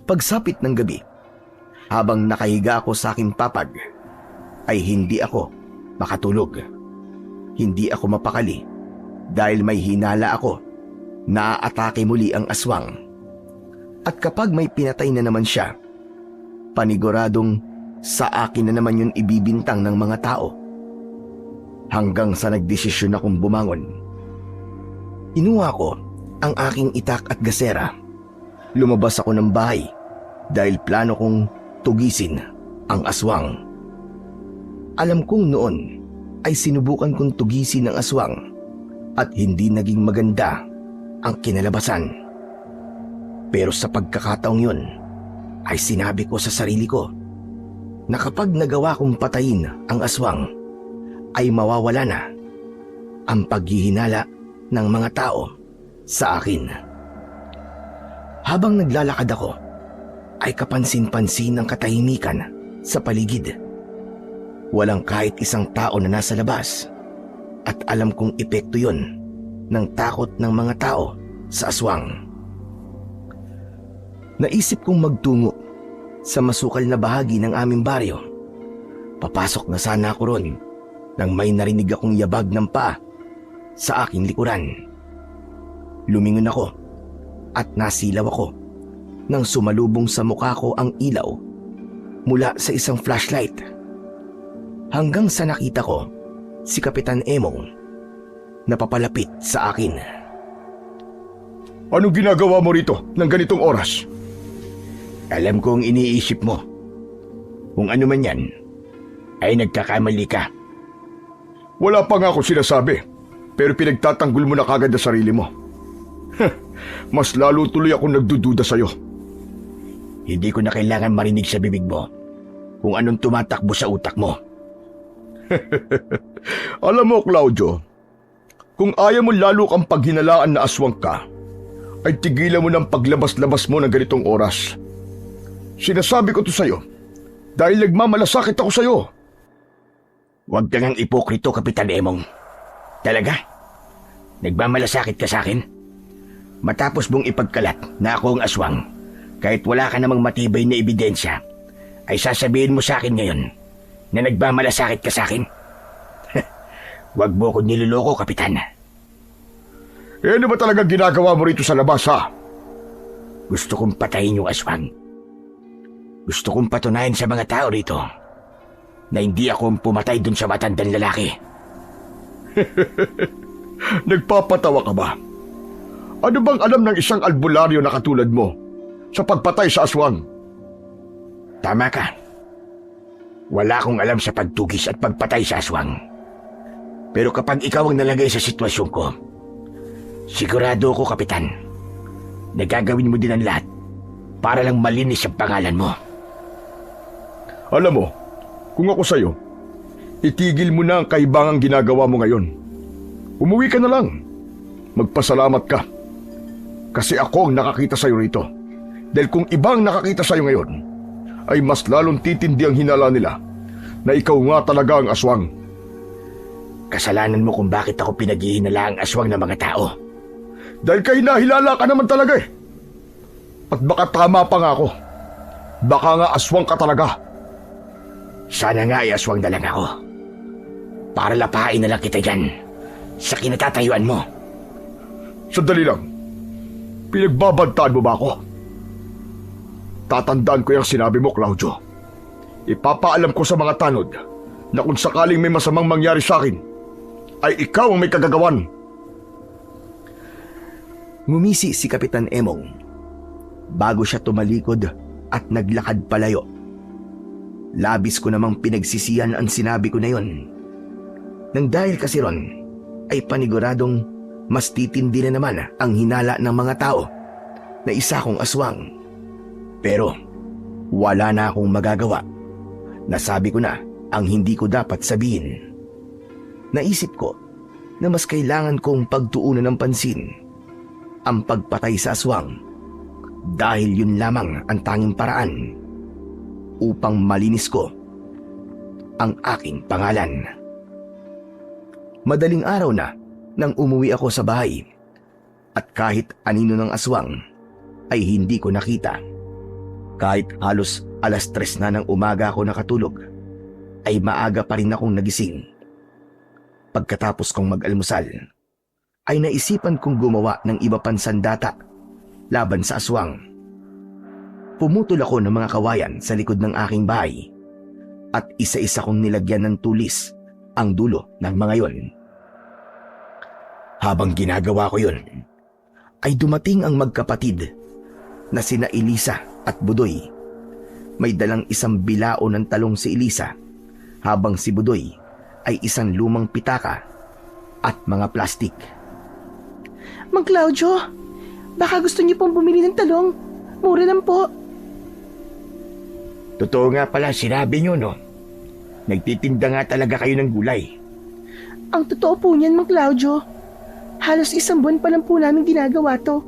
Pagsapit ng gabi, habang nakahiga ako sa aking papag, ay hindi ako makatulog. Hindi ako mapakali dahil may hinala ako na aatake muli ang aswang. At kapag may pinatay na naman siya, paniguradong sa akin na naman yun ibibintang ng mga tao. Hanggang sa nagdesisyon akong bumangon. Inuha ko ang aking itak at gasera. Lumabas ako ng bahay dahil plano kong tugisin ang aswang. Alam kong noon ay sinubukan kong tugisin ang aswang at hindi naging maganda ang kinalabasan. Pero sa pagkakataong yun ay sinabi ko sa sarili ko na kapag nagawa kong patayin ang aswang ay mawawala na ang paghihinala ng mga tao sa akin. Habang naglalakad ako, ay kapansin-pansin ang katahimikan sa paligid. Walang kahit isang tao na nasa labas at alam kong epekto yun ng takot ng mga tao sa aswang. Naisip kong magtungo sa masukal na bahagi ng aming baryo. Papasok na sana ako ron nang may narinig akong yabag ng paa sa aking likuran. Lumingon ako at nasilaw ako nang sumalubong sa mukha ko ang ilaw mula sa isang flashlight. Hanggang sa nakita ko si Kapitan Emong na papalapit sa akin. Anong ginagawa mo rito ng ganitong oras? Alam kong iniisip mo. Kung ano man yan, ay nagkakamali ka. Wala pa nga ako sinasabi, pero pinagtatanggol mo na kagad na sarili mo. Mas lalo tuloy akong nagdududa sa'yo. Hindi ko na kailangan marinig sa bibig mo kung anong tumatakbo sa utak mo. Alam mo, Claudio, kung ayaw mo lalo kang paghinalaan na aswang ka, ay tigilan mo ng paglabas-labas mo ng ganitong oras. Sinasabi ko to sa'yo dahil nagmamalasakit ako sa'yo. Huwag kang ang ipokrito, Kapitan Emong. Talaga? Nagmamalasakit ka sa akin? Matapos mong ipagkalat na ako ang aswang, kahit wala ka namang matibay na ebidensya, ay sasabihin mo sa akin ngayon na nagmamalasakit ka sa akin? Huwag mo ko niloloko, Kapitan. Ano ba talaga ginagawa mo rito sa labas, ha? Gusto kong patayin yung aswang. Gusto kong patunayan sa mga tao rito na hindi ako ang pumatay dun sa matandang lalaki. Nagpapatawa ka ba? Ano bang alam ng isang albularyo na katulad mo sa pagpatay sa aswang? Tama ka. Wala akong alam sa pagtugis at pagpatay sa aswang. Pero kapag ikaw ang nalagay sa sitwasyon ko, sigurado ako, Kapitan, na gagawin mo din ang lahat para lang malinis ang pangalan mo. Alam mo, kung ako sa'yo, itigil mo na ang kaibangang ginagawa mo ngayon. Umuwi ka na lang. Magpasalamat ka. Kasi ako ang nakakita sa'yo rito. Dahil kung ibang nakakita sa'yo ngayon, ay mas lalong titindi ang hinala nila na ikaw nga talaga ang aswang. Kasalanan mo kung bakit ako pinaghihinala ang aswang ng mga tao. Dahil kahinahilala ka naman talaga eh. At baka tama pa nga ako. Baka nga aswang ka talaga. Sana nga ay aswang na lang ako. Para lapain na lang kita dyan sa kinatatayuan mo. Sandali lang. Pinagbabantaan mo ba ako? Tatandaan ko yung sinabi mo, Claudio. Ipapaalam ko sa mga tanod na kung sakaling may masamang mangyari sa akin, ay ikaw ang may kagagawan. Ngumisi si Kapitan Emong bago siya tumalikod at naglakad palayo. Labis ko namang pinagsisihan ang sinabi ko na yon. Nang dahil kasi ron, ay paniguradong mas titindi na naman ang hinala ng mga tao na isa kong aswang. Pero wala na akong magagawa. Nasabi ko na ang hindi ko dapat sabihin. Naisip ko na mas kailangan kong pagtuunan ng pansin ang pagpatay sa aswang dahil yun lamang ang tanging paraan upang malinis ko ang aking pangalan. Madaling araw na nang umuwi ako sa bahay at kahit anino ng aswang ay hindi ko nakita. Kahit halos 3:00 na ng umaga ako nakatulog, ay maaga pa rin akong nagising. Pagkatapos kong mag-almusal, ay naisipan kong gumawa ng iba pang sandata laban sa aswang. Pumutol ako ng mga kawayan sa likod ng aking bahay at isa-isa kong nilagyan ng tulis ang dulo ng mga yon. Habang ginagawa ko yon, ay dumating ang magkapatid na sina Elisa at Budoy. May dalang isang bilao ng talong si Elisa, habang si Budoy ay isang lumang pitaka at mga plastik. Mang Claudio, baka gusto niyo pong bumili ng talong. Mura lang po. Totoo nga pala sinabi nyo, no? Nagtitinda nga talaga kayo ng gulay. Ang totoo po niyan, Mang Claudio. Halos 1 buwan pa lang po namin ginagawa to.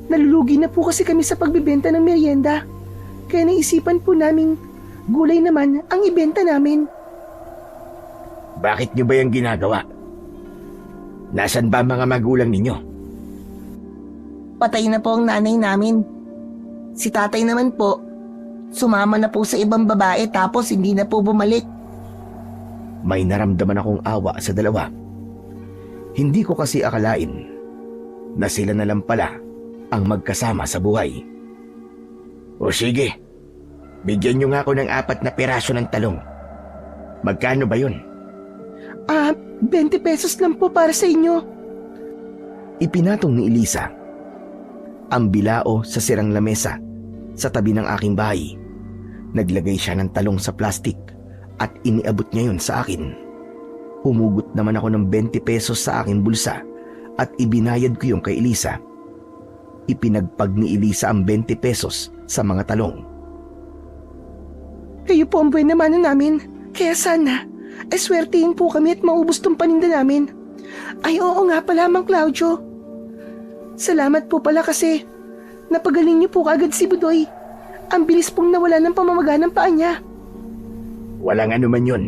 Nalulugi na po kasi kami sa pagbibenta ng merienda. Kaya naisipan po naming gulay naman ang ibenta namin. Bakit nyo ba yung ginagawa? Nasaan ba mga magulang ninyo? Patay na po ang nanay namin. Si tatay naman po, sumama na po sa ibang babae tapos hindi na po bumalik. May naramdaman akong awa sa dalawa. Hindi ko kasi akalain na sila na lang pala ang magkasama sa buhay. O sige, bigyan nyo nga ako ng 4 na piraso ng talong. Magkano ba yun? 20 pesos lang po para sa inyo. Ipinatong ni Elisa ang bilao sa sirang lamesa sa tabi ng aking bahay. Naglagay siya ng talong sa plastik at iniabot niya yun sa akin. Humugot naman ako ng 20 pesos sa aking bulsa at ibinayad ko yung kay Elisa. Ipinagpag ni Elisa ang 20 pesos sa mga talong. Kayo po ang buhay naman namin. Kaya sana, swertihin po kami at maubos tong paninda namin. Ay oo nga pala, Mang Claudio. Salamat po pala kasi napagaling niyo po kaagad si Budoy. Ang bilis pong nawala ng pamamaga ng paa niya. Walang anuman yun.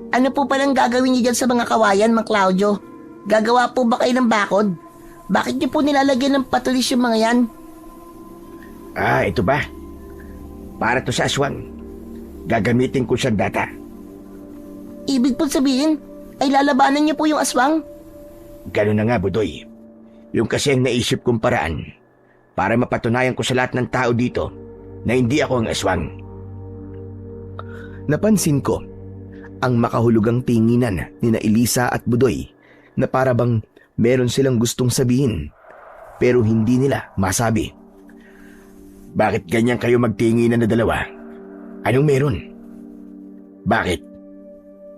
Ano po palang gagawin niyo dyan sa mga kawayan, Mang Claudio? Gagawa po ba kayo ng bakod? Bakit niyo po nilalagyan ng patulis yung mga yan? Ito ba? Para to sa aswang. Gagamitin ko siyang data. Ibig po sabihin, ay lalabanan niyo po yung aswang? Ganun na nga, Budoy. Yung kasi ang naisip kong paraan para mapatunayan ko sa lahat ng tao dito na hindi ako ang aswang. Napansin ko ang makahulugang tinginan ni na Elisa at Budoy na para bang meron silang gustong sabihin pero hindi nila masabi. Bakit ganyan kayo magtinginan na dalawa? Anong meron? Bakit?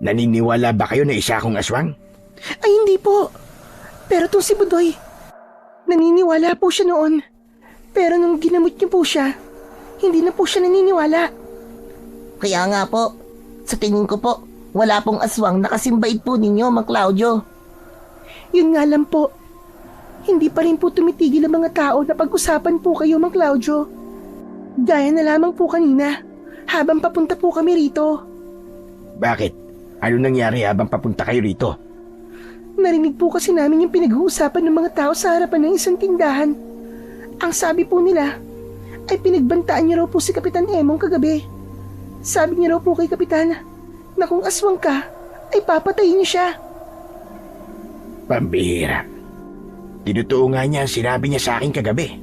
Naniniwala ba kayo na isa akong aswang? Ay hindi po. Pero tong si Budoy, naniniwala po siya noon. Pero nung ginamot niyo po siya, hindi na po siya naniniwala. Kaya nga po, sa tingin ko po, wala pong aswang nakasimbait po ninyo, Mang Claudio. Yun nga lang po. Hindi pa rin po tumitigil ang mga tao na pag-usapan po kayo, Mang Claudio. Gaya na lamang po kanina, habang papunta po kami rito. Bakit? Ano nangyari habang papunta kayo rito? Narinig po kasi namin yung pinag-uusapan ng mga tao sa harapan ng isang tindahan. Ang sabi po nila, ay pinagbantaan niyo raw po si Kapitan Emong kagabi. Sabi niya raw po kay Kapitan na kung aswang ka, ay papatayin niyo siya. Pambihira. Tinutuo nga niya ang sinabi niya sa akin kagabi.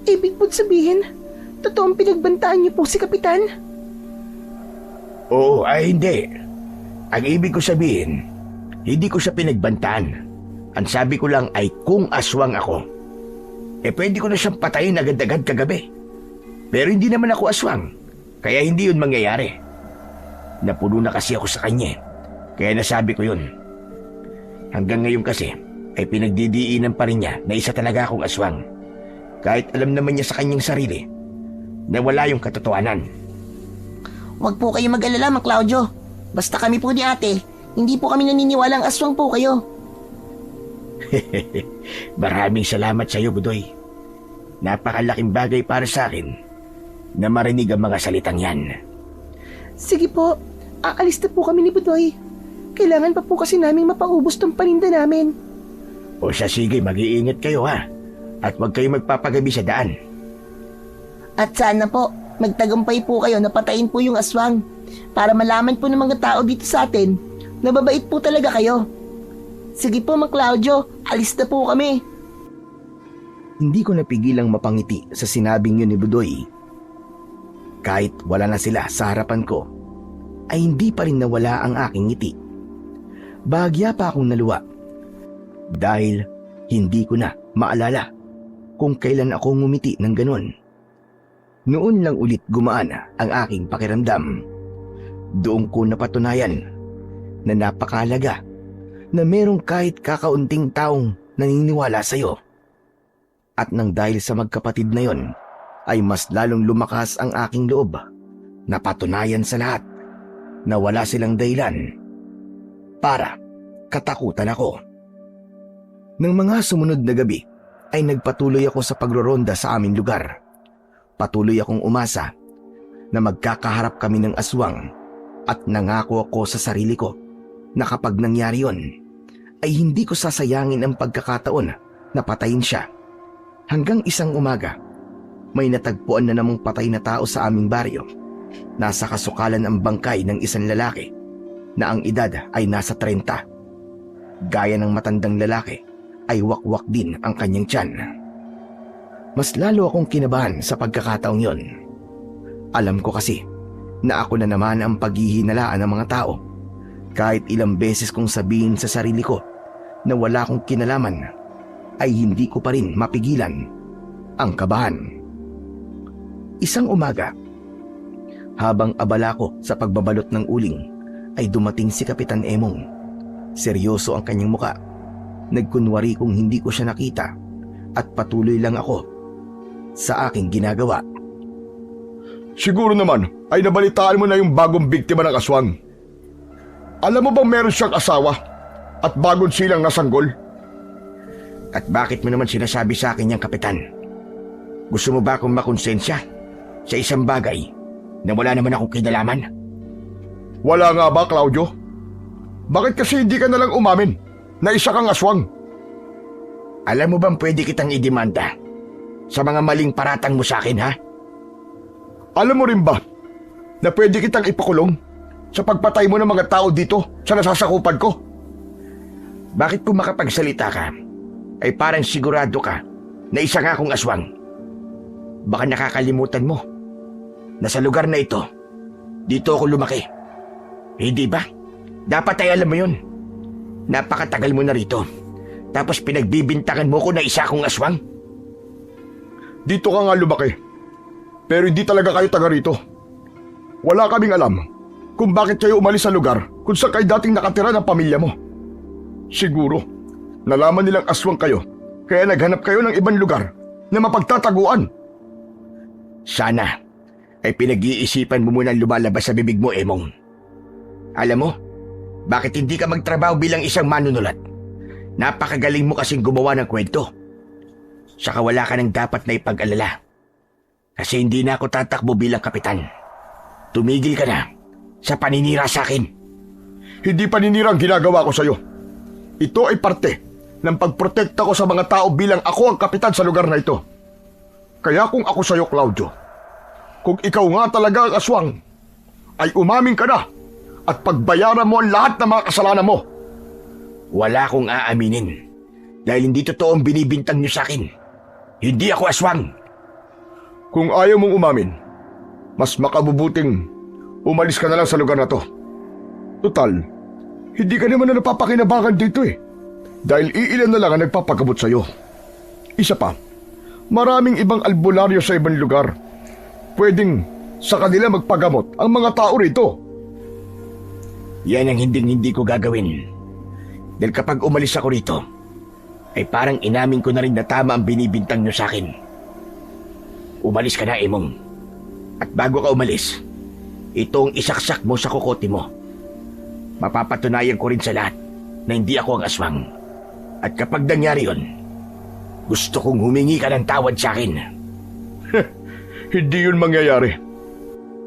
Ibig po sabihin, totoong pinagbantaan niyo po si Kapitan? Oo, ay hindi. Ang ibig ko sabihin, hindi ko siya pinagbantaan. Ang sabi ko lang ay kung aswang ako. Pwede ko na siyang patayin agad-agad kagabi. Pero hindi naman ako aswang, kaya hindi yun mangyayari. Napuno na kasi ako sa kanya, kaya nasabi ko yun. Hanggang ngayon kasi, ay pinagdidiinan pa rin niya na isa talaga akong aswang. Kahit alam naman niya sa kanyang sarili, na wala yung katotohanan. Huwag po kayo mag-alala, Mang Claudio. Basta kami po ni ate, hindi po kami naniniwalang aswang po kayo. Maraming salamat sa iyo, Budoy. Napakalaking bagay para sa akin na marinig ang mga salitang yan. Sige po, aalis na po kami ni Budoy. Kailangan pa po kasi naming mapaubos tong paninda namin. O siya, sige, mag-iingat kayo ha. At huwag kayo magpapagabi sa daan. At sana po, magtagumpay po kayo na patayin po yung aswang para malaman po ng mga tao dito sa atin na babait po talaga kayo. Sige po, Mang Claudio, alis na po kami. Hindi ko napigilang mapangiti sa sinabing yun ni Budoy. Kahit wala na sila sa harapan ko, ay hindi pa rin nawala ang aking ngiti. Bahagya pa akong naluwa dahil hindi ko na maalala kung kailan ako ngumiti ng ganun. Noon lang ulit gumaan ang aking pakiramdam. Doon ko napatunayan na napakahalaga na merong kahit kakaunting taong naniniwala sa iyo. At nang dahil sa magkapatid na yon, ay mas lalong lumakas ang aking loob na patunayan sa lahat na wala silang dahilan para katakutan ako. Nang mga sumunod na gabi ay nagpatuloy ako sa pagroronda sa aming lugar. Patuloy akong umasa na magkakaharap kami ng aswang at nangako ako sa sarili ko na kapag nangyari yon ay hindi ko sasayangin ang pagkakataon na patayin siya. Hanggang isang umaga, may natagpuan na namang patay na tao sa aming baryo. Nasa kasukalan ang bangkay ng isang lalaki na ang edad ay nasa 30. Gaya ng matandang lalaki ay wakwak din ang kanyang tiyan. Mas lalo akong kinabahan sa pagkakataong yon. Alam ko kasi na ako na naman ang paghihinalaan ng mga tao. Kahit ilang beses kong sabihin sa sarili ko na wala akong kinalaman, ay hindi ko pa rin mapigilan ang kabahan. Isang umaga, habang abala ko sa pagbabalot ng uling, ay dumating si Kapitan Emong. Seryoso ang kanyang muka. Nagkunwari kung hindi ko siya nakita at patuloy lang ako sa aking ginagawa. Siguro naman ay nabalitaan mo na yung bagong biktima ng aswang. Alam mo bang meron siyang asawa at bagong silang nasanggol? At bakit mo naman sinasabi sa akin yung Kapitan? Gusto mo ba akong makonsensya sa isang bagay na wala naman akong kinalaman? Wala nga ba, Claudio? Bakit kasi hindi ka nalang umamin na isa kang aswang? Alam mo bang pwede kitang idemanda sa mga maling paratang mo sa akin, ha? Alam mo rin ba na pwede kitang ipakulong sa pagpatay mo ng mga tao dito sa nasasakupan ko? Bakit kung makapagsalita ka, ay parang sigurado ka na isa nga akong aswang? Baka nakakalimutan mo na sa lugar na ito, dito ako lumaki. Hindi ba? Dapat ay alam mo yun. Napakatagal mo na rito. Tapos pinagbibintangan mo ko na isa akong aswang? Dito ka nga lumaki. Pero hindi talaga kayo taga rito. Wala kaming alam kung bakit kayo umalis sa lugar kung saan kayo dating nakatira ng pamilya mo. Siguro, nalaman nilang aswang kayo, kaya naghanap kayo ng ibang lugar na mapagtataguan. Sana ay pinag-iisipan mo muna lumalabas sa bibig mo, Emong. Alam mo, bakit hindi ka magtrabaho bilang isang manunulat? Napakagaling mo kasing gumawa ng kwento. Saka wala ka nang dapat na ipag-alala. Kasi hindi na ako tatakbo bilang kapitan. Tumigil ka na sa paninira sa akin. Hindi paninira ang ginagawa ko sa'yo. Ito ay parte ng pagprotekta ko sa mga tao bilang ako ang kapitan sa lugar na ito. Kaya kung ako sa'yo, Claudio, kung ikaw nga talaga ang aswang, ay umamin ka na at pagbayaran mo ang lahat ng mga kasalanan mo. Wala akong aaminin dahil hindi totoo ang binibintang niyo sa akin. Hindi ako aswang. Kung ayaw mong umamin, mas makabubuting umalis ka na lang sa lugar na to. Total, hindi ka naman na napapakinabangan dito eh. Dahil iilan na lang ang nagpapagamot sa'yo. Isa pa, maraming ibang albularyo sa ibang lugar. Pwedeng sa kanila magpagamot ang mga tao rito. Yan ang hindi ko gagawin. Dahil kapag umalis ako rito, ay parang inamin ko na rin na tama ang binibintang niyo sa akin. Umalis ka na, Emong. At bago ka umalis, itong isaksak mo sa kokote mo. Mapapatunayan ko rin sa lahat na hindi ako ang aswang. At kapag nangyari yun, gusto kong humingi ka ng tawad sa akin. Hindi yun mangyayari.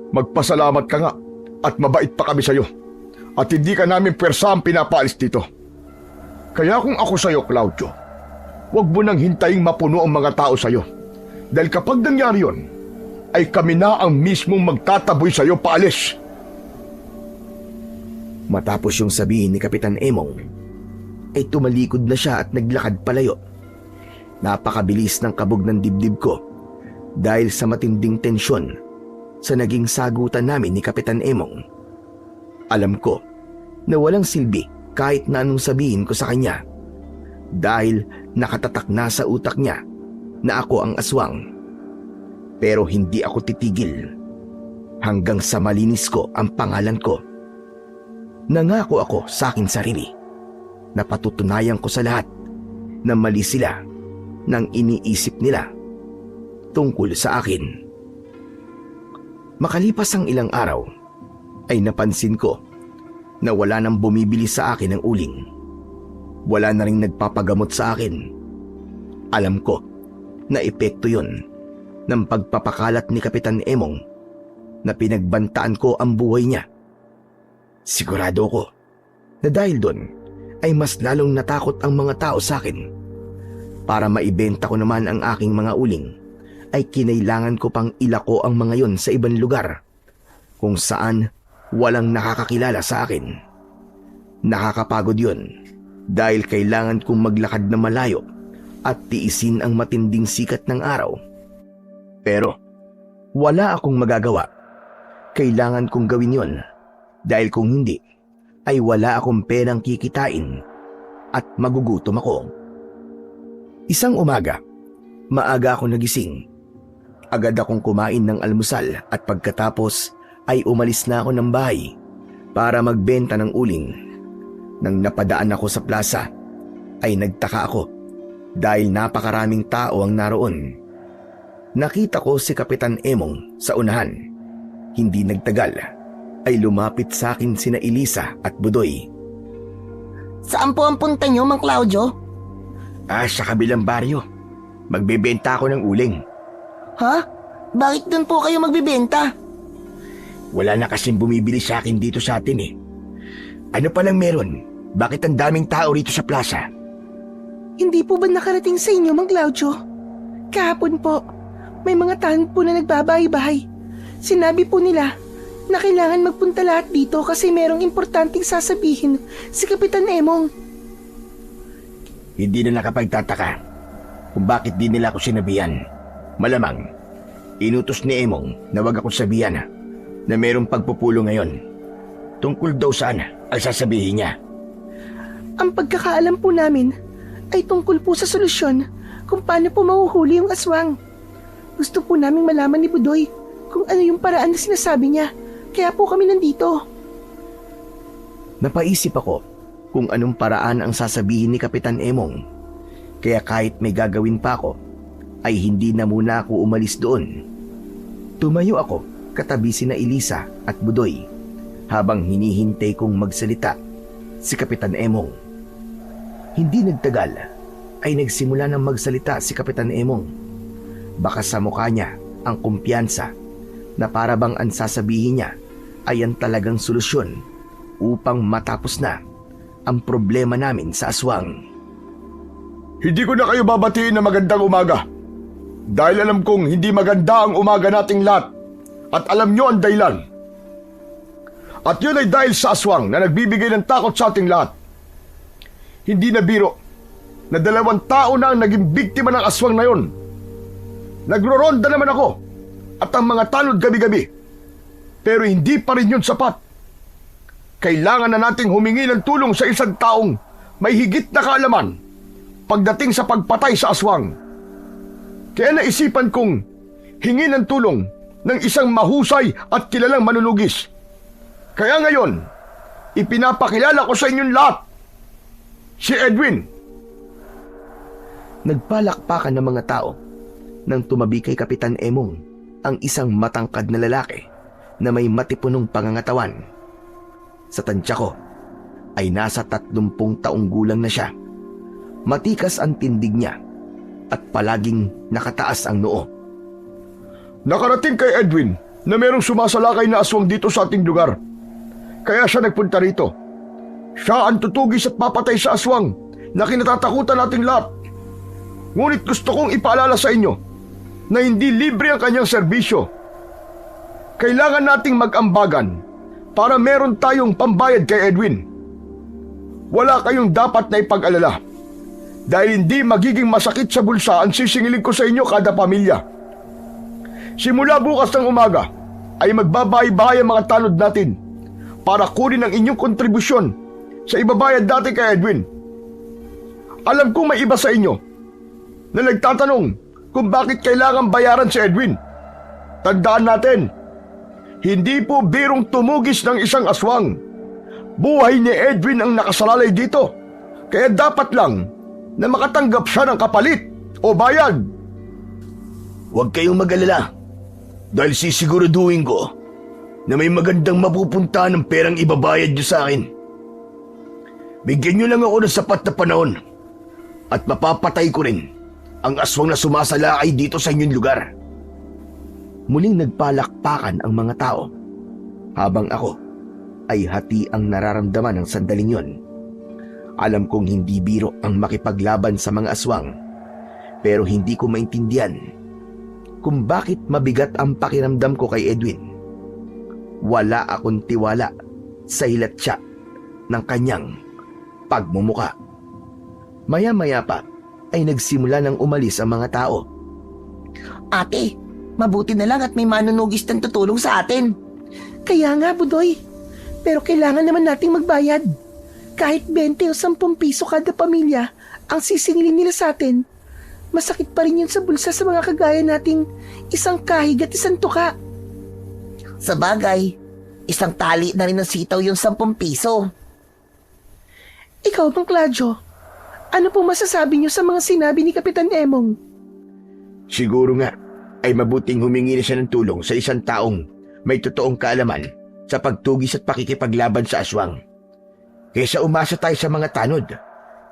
Magpasalamat ka nga at mabait pa kami sa'yo. At hindi ka namin pwersa ang pinapaalis dito. Kaya kung ako sa'yo, Claudio, huwag mo nang hintayin mapuno ang mga tao sa'yo. Dahil kapag nangyari yun, ay kami na ang mismong magtataboy sa'yo paalis. Matapos yung sabihin ni Kapitan Emong, ay tumalikod na siya at naglakad palayo. Napakabilis ng kabog ng dibdib ko dahil sa matinding tensyon sa naging sagutan namin ni Kapitan Emong. Alam ko na walang silbi kahit na anong sabihin ko sa kanya dahil nakatatak na sa utak niya na ako ang aswang. Pero hindi ako titigil hanggang sa malinis ko ang pangalan ko. Nangako ako sa aking sarili na patutunayan ko sa lahat na mali sila ng iniisip nila tungkol sa akin. Makalipas ang ilang araw, ay napansin ko na wala nang bumibili sa akin ng uling. Wala na ring nagpapagamot sa akin. Alam ko na epekto yun ng pagpapakalat ni Kapitan Emong na pinagbantaan ko ang buhay niya. Sigurado ko na dahil doon ay mas lalong natakot ang mga tao sa akin. Para maibenta ko naman ang aking mga uling, ay kinailangan ko pang ilako ang mga yon sa ibang lugar kung saan walang nakakakilala sa akin. Nakakapagod yun dahil kailangan kong maglakad na malayo at tiisin ang matinding sikat ng araw. Pero wala akong magagawa. Kailangan kong gawin yon dahil kung hindi ay wala akong perang kikitain at magugutom ako. Isang umaga, maaga ako nagising. Agad akong kumain ng almusal at pagkatapos ay umalis na ako ng bahay para magbenta ng uling. Nang napadaan ako sa plaza, ay nagtaka ako dahil napakaraming tao ang naroon. Nakita ko si Kapitan Emong sa unahan. Hindi nagtagal ay lumapit sa akin sina Elisa at Budoy. Saan po ang punta niyo, Mang Claudio? Sa kabilang baryo. Magbebenta ako ng uling. Ha? Bakit doon po kayo magbibenta? Wala na kasing bumibili sa akin dito sa atin eh. Ano palang meron? Bakit ang daming tao rito sa plaza? Hindi po ba nakarating sa inyo, Mang Claudio? Kahapon po, may mga tanod po na nagbabahay-bahay. Sinabi po nila na kailangan magpunta lahat dito kasi merong importanteng sasabihin si Kapitan Emong. Hindi na nakapagtataka kung bakit di nila ako sinabihan. Malamang, inutos ni Emong na wag akong sabihan na mayroong pagpupulo ngayon. Tungkol daw saan ang sasabihin niya. Ang pagkakaalam po namin ay tungkol po sa solusyon kung paano po mahuhuli yung aswang. Gusto po naming malaman ni Budoy kung ano yung paraan na sinasabi niya. Kaya po kami nandito. Napaisip ako kung anong paraan ang sasabihin ni Kapitan Emong. Kaya kahit may gagawin pa ako, ay hindi na muna ako umalis doon. Tumayo ako katabi sina Elisa at Budoy habang hinihintay kong magsalita si Kapitan Emong. Hindi nagtagal ay nagsimula ng magsalita si Kapitan Emong. Baka sa mukha niya ang kumpiyansa na para bang ang sasabihin niya ay ang talagang solusyon upang matapos na ang problema namin sa aswang. Hindi ko na kayo babatiin na magandang umaga. Dahil alam kong hindi maganda ang umaga nating lahat. At alam nyo ang dahilan. At yun ay dahil sa aswang na nagbibigay ng takot sa ating lahat. Hindi na biro na 2 tao na ang naging biktima ng aswang na yun. Nagro-ronda naman ako at ang mga tanod gabi-gabi. Pero hindi pa rin yun sapat. Kailangan na nating humingi ng tulong sa isang taong may higit na kaalaman pagdating sa pagpatay sa aswang. Kaya naisipan kong hingi ng tulong ng isang mahusay at kilalang manunugis. Kaya ngayon, ipinapakilala ko sa inyong lahat, si Edwin. Nagpalakpakan ng mga tao nang tumabi kay Kapitan Emong ang isang matangkad na lalaki na may matipunong pangangatawan. Sa tansya ko ay nasa 30 taong gulang na siya. Matikas ang tindig niya at palaging nakataas ang noo. Nakarating kay Edwin na merong sumasalakay na aswang dito sa ating lugar. Kaya siya nagpunta rito. Siya ang tutugis at papatay sa aswang na kinatatakutan nating lahat. Ngunit gusto kong ipaalala sa inyo na hindi libre ang kanyang serbisyo. Kailangan nating mag-ambagan para meron tayong pambayad kay Edwin. Wala kayong dapat na ipag-alala dahil hindi magiging masakit sa bulsa ang sisingilin ko sa inyo kada pamilya. Simula bukas ng umaga ay magbabahay-bahay ang mga tanod natin para kunin ang inyong kontribusyon sa ibabayad natin kay Edwin. Alam kong may iba sa inyo na nagtatanong kung bakit kailangan bayaran si Edwin. Tandaan natin, hindi po birong tumugis ng isang aswang. Buhay ni Edwin ang nakasalalay dito, kaya dapat lang na makatanggap siya ng kapalit o bayad. Huwag kayong mag-alala dahil sisiguraduhin ko na may magandang mapupunta ng perang ibabayad niyo sa akin. Bigyan niyo lang ako ng sapat na panahon at mapapatay ko rin ang aswang na sumasalakay dito sa inyong lugar. Muling nagpalakpakan ang mga tao habang ako ay hati ang nararamdaman ng sandaling yon. Alam kong hindi biro ang makipaglaban sa mga aswang, pero hindi ko maintindihan kung bakit mabigat ang pakiramdam ko kay Edwin. Wala akong tiwala sa hilatsya ng kanyang pagmumuka. Maya-maya pa ay nagsimula ng umalis ang mga tao. Ate, mabuti na lang at may manunugis na tutulong sa atin. Kaya nga, Budoy. Pero kailangan naman nating magbayad. Kahit 20 o 10 piso kada pamilya ang sisingilin nila sa atin, masakit pa rin yun sa bulsa sa mga kagaya nating isang kahig at isang tuka. Sa bagay, isang tali na rin ng sitaw yung 10 piso. Ikaw, Mang Claudio, ano po masasabi niyo sa mga sinabi ni Kapitan Emong? Siguro nga ay mabuting humingi na siya ng tulong sa isang taong may totoong kaalaman sa pagtugis at pakikipaglaban sa aswang. Kaysa umasa tayo sa mga tanod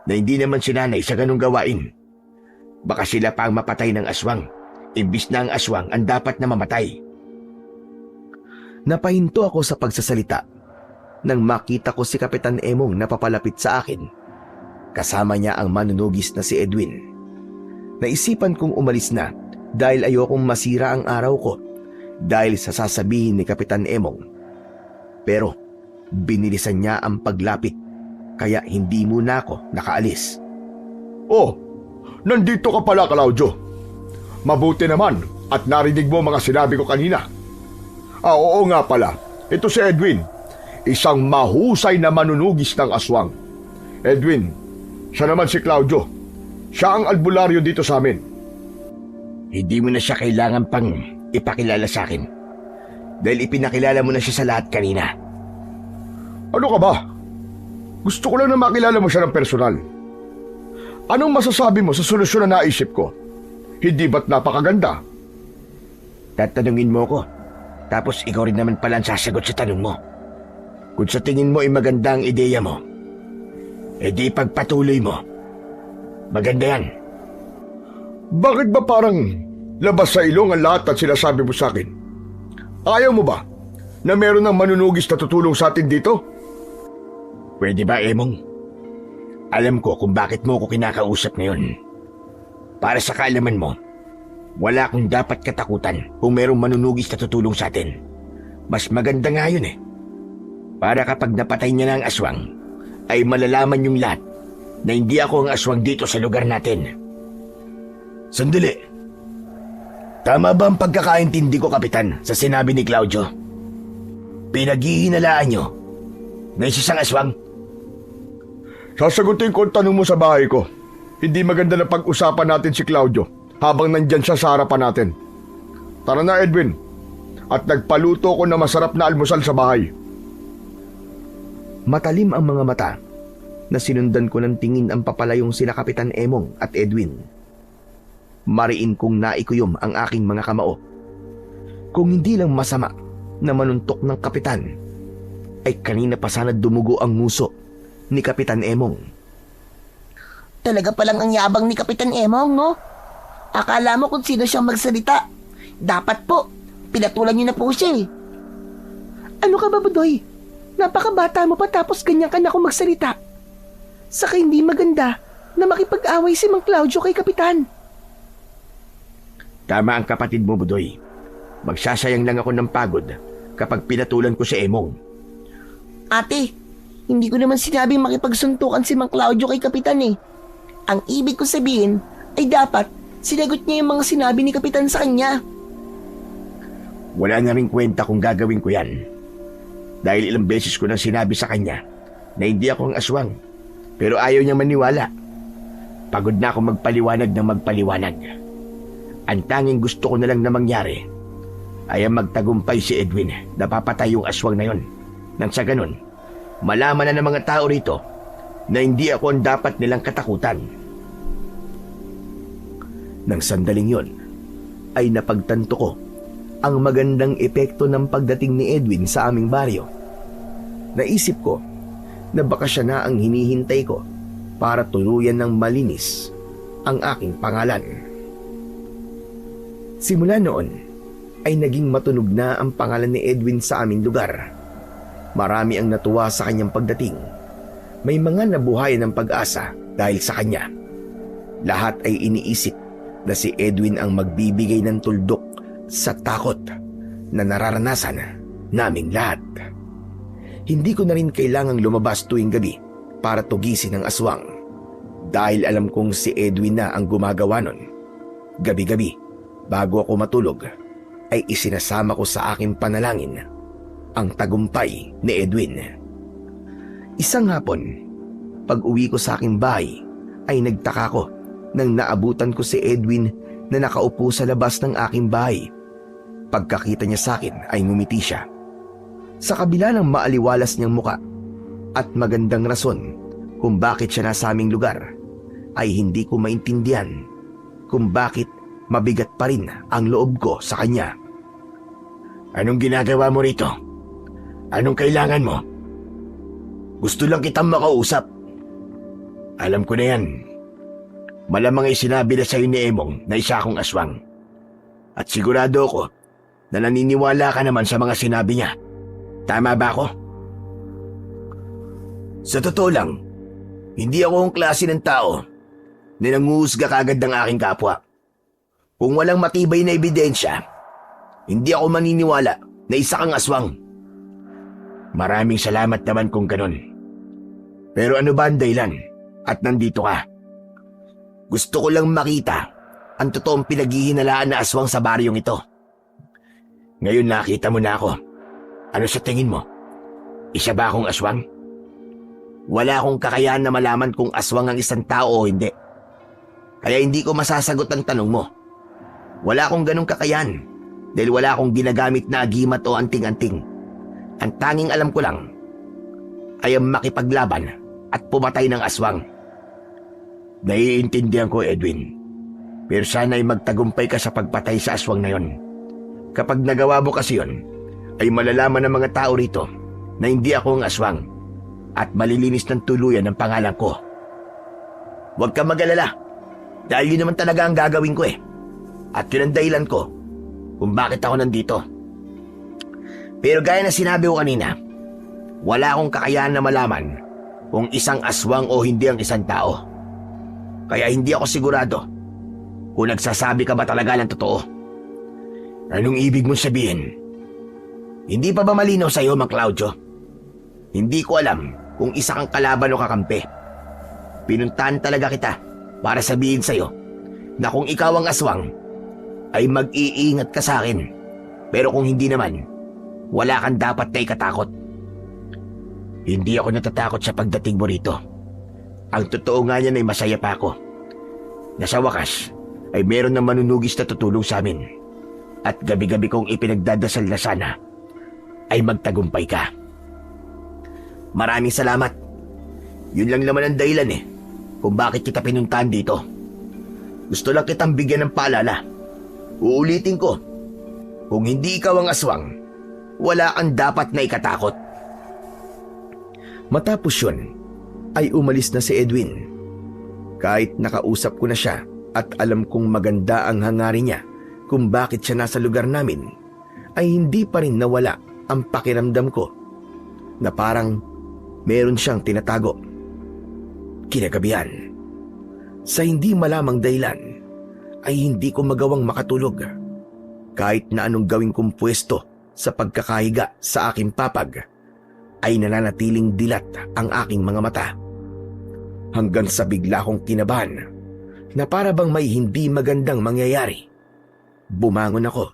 na hindi naman sinanay sa ganong gawain. Baka sila pa ang mapatay ng aswang, imbis na ang aswang ang dapat na mamatay. Napahinto ako sa pagsasalita nang makita ko si Kapitan Emong na papalapit sa akin. Kasama niya ang manunugis na si Edwin. Naisipan kong umalis na dahil ayokong masira ang araw ko dahil sa sasabihin ni Kapitan Emong. Pero binilisan niya ang paglapit kaya hindi muna ako nakaalis. Oh, nandito ka pala, Claudio. Mabuti naman at narinig mo mga sinabi ko kanina. Oo nga pala, ito si Edwin, isang mahusay na manunugis ng aswang. Edwin, siya naman si Claudio. Siya ang albularyo dito sa amin. Hindi mo na siya kailangan pang ipakilala sa akin dahil ipinakilala mo na siya sa lahat kanina. Ano ka ba? Gusto ko lang na makilala mo siya ng personal. Anong masasabi mo sa solusyon na naisip ko? Hindi ba't napakaganda? Tatanungin mo ko, tapos ikaw rin naman pala ang sasagot sa tanong mo. Kung sa tingin mo ay maganda ang ideya mo, edi pagpatuloy mo. Maganda yan. Bakit ba parang labas sa ilong ang lahat at sinasabi mo sa akin? Ayaw mo ba na meron ng manunugis na tutulong sa atin dito? Pwede ba, Emong? Alam ko kung bakit mo ko kinakausap ngayon. Para sa kaalaman mo, wala akong dapat katakutan kung merong manunugis na tutulong sa atin. Mas maganda nga yun eh. Para kapag napatay niya na ang aswang, ay malalaman yung lahat na hindi ako ang aswang dito sa lugar natin. Sandali. Tama ba ang pagkakaintindi ko, Kapitan, sa sinabi ni Claudio? Pinaghihinalaan niyo na isa siyang aswang? Sasagutin ko ang tanong mo sa bahay ko. Hindi maganda na pag-usapan natin si Claudio habang nandyan siya sa harapan natin. Tara na, Edwin. At nagpaluto ko na masarap na almusal sa bahay. Matalim ang mga mata na sinundan ko ng tingin ang papalayong sina Kapitan Emong at Edwin. Mariin kong naikuyom ang aking mga kamao. Kung hindi lang masama na manuntok ng kapitan, ay kanina pa sana dumugo ang nguso ni Kapitan Emong. Talaga palang ang yabang ni Kapitan Emong, no? Akala mo kung sino siyang magsalita. Dapat po, pinatulan niyo na po siya eh. Ano ka ba, Budoy? Napakabata mo pa tapos ganyan ka na akong magsalita. Saka hindi maganda na makipag-away si Mang Claudio kay Kapitan. Tama ang kapatid mo, Budoy. Magsasayang lang ako ng pagod kapag pinatulan ko si Emong. Ate, hindi ko naman sinabing makipagsuntukan si Mang Claudio kay Kapitan eh. Ang ibig ko sabihin ay dapat sinagot niya yung mga sinabi ni Kapitan sa kanya. Wala na rin kwenta kung gagawin ko yan. Dahil ilang beses ko nang sinabi sa kanya na hindi ako ang aswang. Pero ayaw niyang maniwala. Pagod na ako magpaliwanag ng magpaliwanag. Ang tanging gusto ko na lang na mangyari ay ang magtagumpay si Edwin na papatay yung aswang na yon. Nang sa ganun, malaman na ng mga tao rito na hindi ako ang dapat nilang katakutan. Nang sandaling yon, ay napagtanto ko ang magandang epekto ng pagdating ni Edwin sa aming baryo. Naisip ko na baka siya na ang hinihintay ko para tuluyan ng malinis ang aking pangalan. Simula noon ay naging matunog na ang pangalan ni Edwin sa aming lugar. Marami ang natuwa sa kanyang pagdating. May mga nabuhayan ng pag-asa dahil sa kanya. Lahat ay iniisip na si Edwin ang magbibigay ng tuldok sa takot na nararanasan naming lahat. Hindi ko na rin kailangang lumabas tuwing gabi para tugisin ang aswang dahil alam kong si Edwin na ang gumagawa nun. Gabi-gabi, bago ako matulog, ay isinasama ko sa aking panalangin ang tagumpay ni Edwin. Isang hapon, pag uwi ko sa aking bahay, ay nagtaka ko nang naabutan ko si Edwin na nakaupo sa labas ng aking bahay. Pagkakita niya sa akin ay ngumiti siya. Sa kabila ng maaliwalas niyang muka at magandang rason kung bakit siya nasa aming lugar, ay hindi ko maintindihan kung bakit mabigat pa rin ang loob ko sa kanya. Anong ginagawa mo rito? Anong kailangan mo? Gusto lang kitang makausap. Alam ko na yan. Malamang ay sinabi na sa'yo ni Emong na isa akong aswang. At sigurado ako na naniniwala ka naman sa mga sinabi niya. Tama ba ako? Sa totoo lang, hindi ako ang klase ng tao na nanguhusga kagad ng aking kapwa. Kung walang matibay na ebidensya, hindi ako maniniwala na isa kang aswang. Maraming salamat naman kung ganun. Pero ano ba ang dahilan at nandito ka? Gusto ko lang makita ang totoong pinaghihinalaan na aswang sa baryong ito. Ngayon nakita mo na ako. Ano sa tingin mo? Isa ba akong aswang? Wala akong kakayahan na malaman kung aswang ang isang tao o hindi. Kaya hindi ko masasagot ang tanong mo. Wala akong ganong kakayahan dahil wala akong ginagamit na agimat o anting-anting. Ang tanging alam ko lang ay ang makipaglaban at pumatay ng aswang. Naiintindihan ko, Edwin. Pero sana ay magtagumpay ka sa pagpatay sa aswang na yon. Kapag nagawa mo kasi yon, ay malalaman ng mga tao rito na hindi ako ang aswang at malilinis ng tuluyan ang pangalan ko. Huwag ka mag-alala dahil yun naman talaga ang gagawin ko eh. At yun ang dahilan ko kung bakit ako nandito. Pero gaya na sinabi ko kanina, wala akong kakayahan na malaman kung isang aswang o hindi ang isang tao. Kaya hindi ako sigurado kung nagsasabi ka ba talaga ng totoo. Anong ibig mong sabihin? Hindi pa ba malinaw sa'yo, Mang Claudio? Hindi ko alam kung isa kang kalaban o kakampi. Pinuntahan talaga kita para sabihin sa'yo na kung ikaw ang aswang, ay mag-iingat ka sa akin. Pero kung hindi naman, wala kang dapat na ikatakot. Hindi ako natatakot sa pagdating mo rito. Ang totoo nga niyan ay masaya pa ako na sa wakas ay meron ng manunugis na tutulong sa amin. At gabi-gabi kong ipinagdadasal na sana ay magtagumpay ka. Maraming salamat. Yun lang naman ang dahilan kung bakit kita pinuntahan dito. Gusto lang kitang bigyan ng paalala. Uulitin ko, kung hindi ikaw ang aswang, wala kang dapat na ikatakot. Matapos yun, ay umalis na si Edwin. Kahit nakausap ko na siya at alam kong maganda ang hangarin niya kung bakit siya nasa lugar namin, ay hindi pa rin nawala ang pakiramdam ko na parang meron siyang tinatago. Kinagabihan, sa hindi malamang dahilan, ay hindi ko magawang makatulog. Kahit na anong gawin kong pwesto sa pagkakahiga sa aking papag, ay nananatiling dilat ang aking mga mata. Hanggang sa bigla kong kinabahan na para bang may hindi magandang mangyayari. Bumangon ako